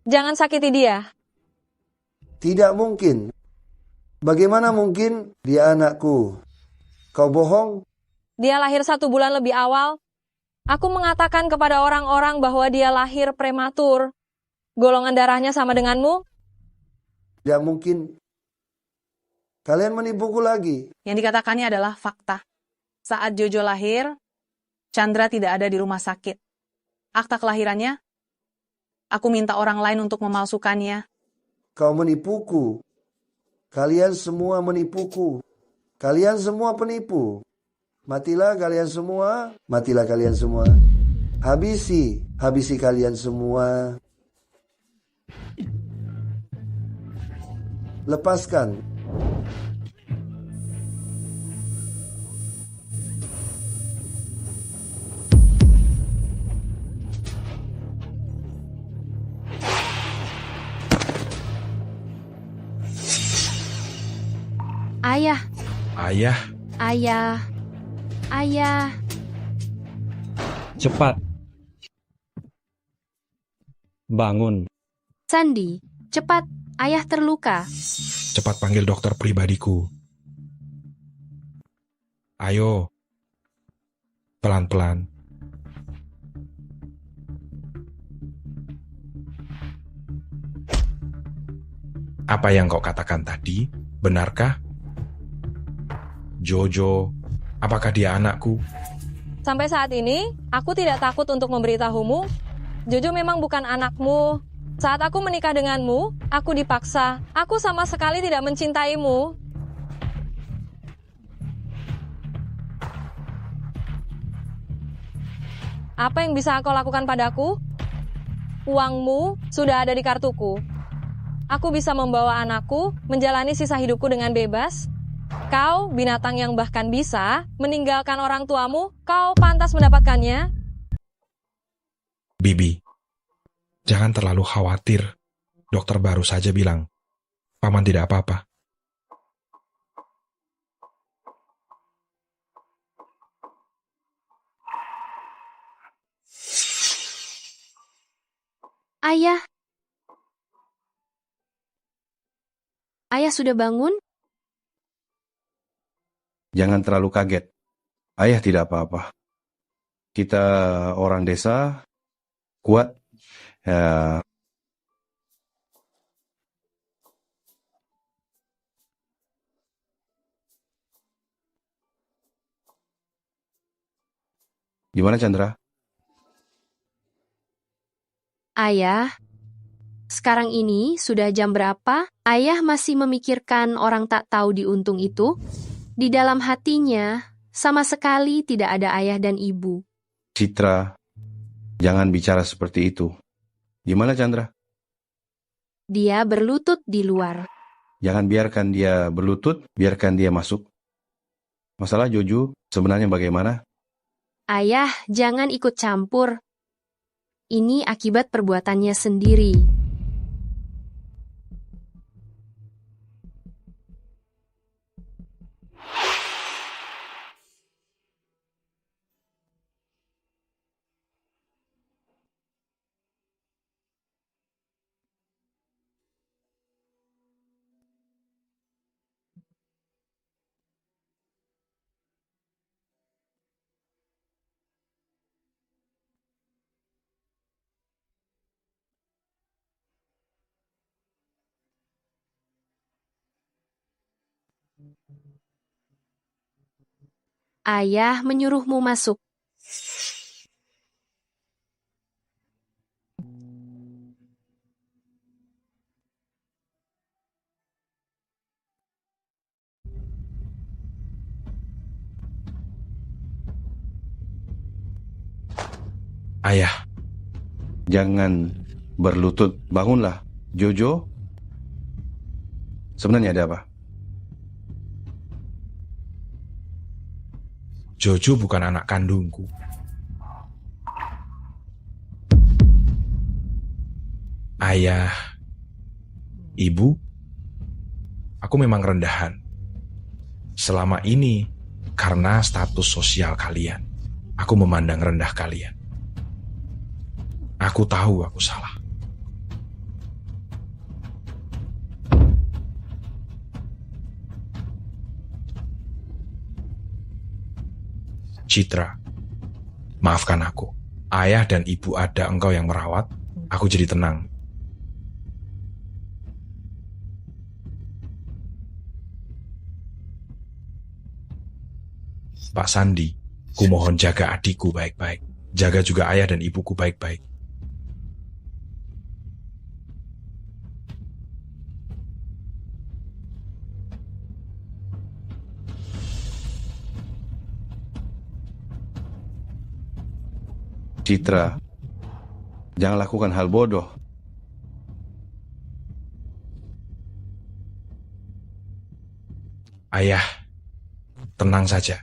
Jangan sakiti dia. Tidak mungkin. Bagaimana mungkin dia anakku? Kau bohong? Dia lahir 1 bulan lebih awal. Aku mengatakan kepada orang-orang bahwa dia lahir prematur. Golongan darahnya sama denganmu? Tidak mungkin. Kalian menipuku lagi. Yang dikatakannya adalah fakta. Saat Jojo lahir, Chandra tidak ada di rumah sakit. Akta kelahirannya, aku minta orang lain untuk memalsukannya. Kau menipuku. Kalian semua menipuku. Kalian semua penipu. Matilah kalian semua. Matilah kalian semua. Habisi kalian semua. Lepaskan. Ayah, Ayah, ayah, ayah. Cepat. Bangun. Sandi, cepat. Ayah terluka. cepat panggil dokter pribadiku. Ayo, pelan-pelan. Apa yang kau katakan tadi, benarkah? Jojo, apakah dia anakku? Sampai saat ini, aku tidak takut untuk memberitahumu. Jojo memang bukan anakmu. Saat aku menikah denganmu, aku dipaksa. Aku sama sekali tidak mencintaimu. Apa yang bisa kau lakukan padaku? Uangmu sudah ada di kartuku. Aku bisa membawa anakku menjalani sisa hidupku dengan bebas. Kau, binatang yang bahkan bisa meninggalkan orang tuamu, kau pantas mendapatkannya. Bibi, jangan terlalu khawatir. Dokter baru saja bilang, Paman tidak apa-apa. Ayah. Ayah sudah bangun? Jangan terlalu kaget. Ayah tidak apa-apa. Kita orang desa, kuat. Ya. Gimana Chandra? Ayah, sekarang ini sudah jam berapa? Ayah masih memikirkan orang tak tahu diuntung itu? Di dalam hatinya, sama sekali tidak ada ayah dan ibu. Citra, jangan bicara seperti itu. Gimana Chandra? Dia berlutut di luar. Jangan biarkan dia berlutut, biarkan dia masuk. Masalah Jojo sebenarnya bagaimana? Ayah, jangan ikut campur. Ini akibat perbuatannya sendiri. Ayah menyuruhmu masuk. Ayah, jangan berlutut. Bangunlah, Jojo. Sebenarnya ada apa? Jojo bukan anak kandungku. Ayah, ibu, aku memang rendahan. Selama ini, karena status sosial kalian, aku memandang rendah kalian. Aku tahu aku salah. Citra, maafkan aku. Ayah dan ibu ada engkau yang merawat, aku jadi tenang. Pak Sandi, kumohon jaga adikku baik-baik. Jaga juga ayah dan ibuku baik-baik. Citra, jangan lakukan hal bodoh. Ayah, tenang saja.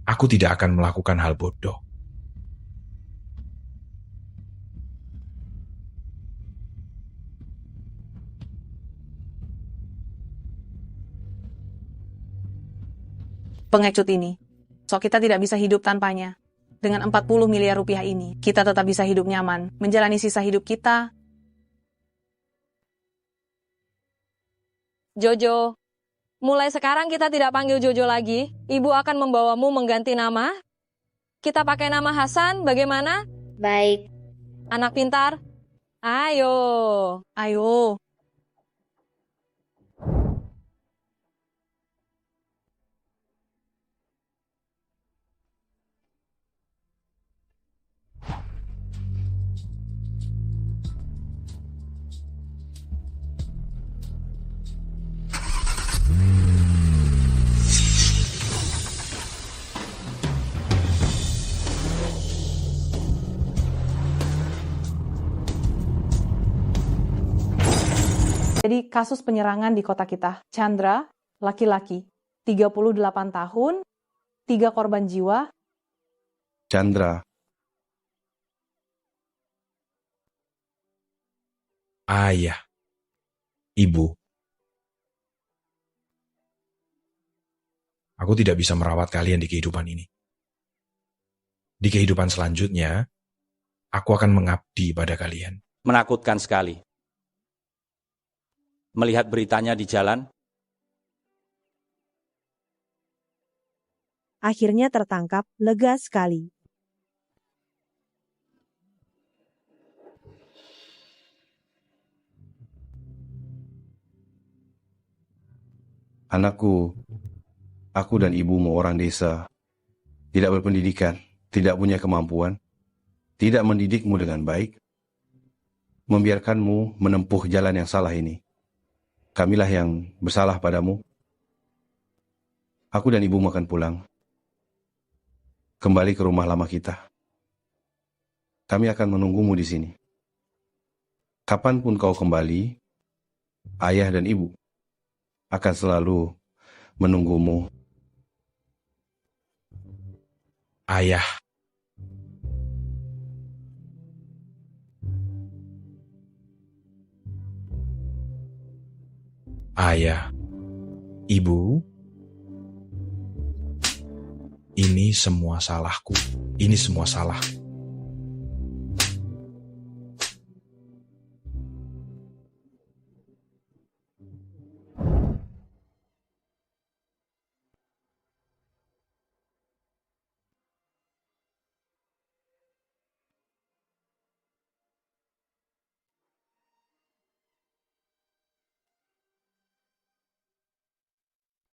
Aku tidak akan melakukan hal bodoh. Pengecut ini, kita tidak bisa hidup tanpanya. Dengan 40 miliar rupiah ini, kita tetap bisa hidup nyaman, menjalani sisa hidup kita. Jojo, mulai sekarang kita tidak panggil Jojo lagi. Ibu akan membawamu mengganti nama. Kita pakai nama Hasan, bagaimana? Baik. Anak pintar, ayo. Ayo. Jadi kasus penyerangan di kota kita. Chandra, laki-laki, 38 tahun, 3 korban jiwa. Chandra, Ayah, ibu, aku tidak bisa merawat kalian di kehidupan ini. Di kehidupan selanjutnya, aku akan mengabdi pada kalian. Menakutkan sekali. Melihat beritanya di jalan, Akhirnya tertangkap, lega sekali. anakku, aku dan ibumu orang desa, tidak berpendidikan, tidak punya kemampuan, tidak mendidikmu dengan baik, membiarkanmu menempuh jalan yang salah ini. Kamilah yang bersalah padamu. Aku dan ibumu akan pulang. Kembali ke rumah lama kita. Kami akan menunggumu di sini. Kapanpun kau kembali, ayah dan ibu akan selalu menunggumu. Ayah, ayah, ibu, ini semua salahku. Ini semua salah.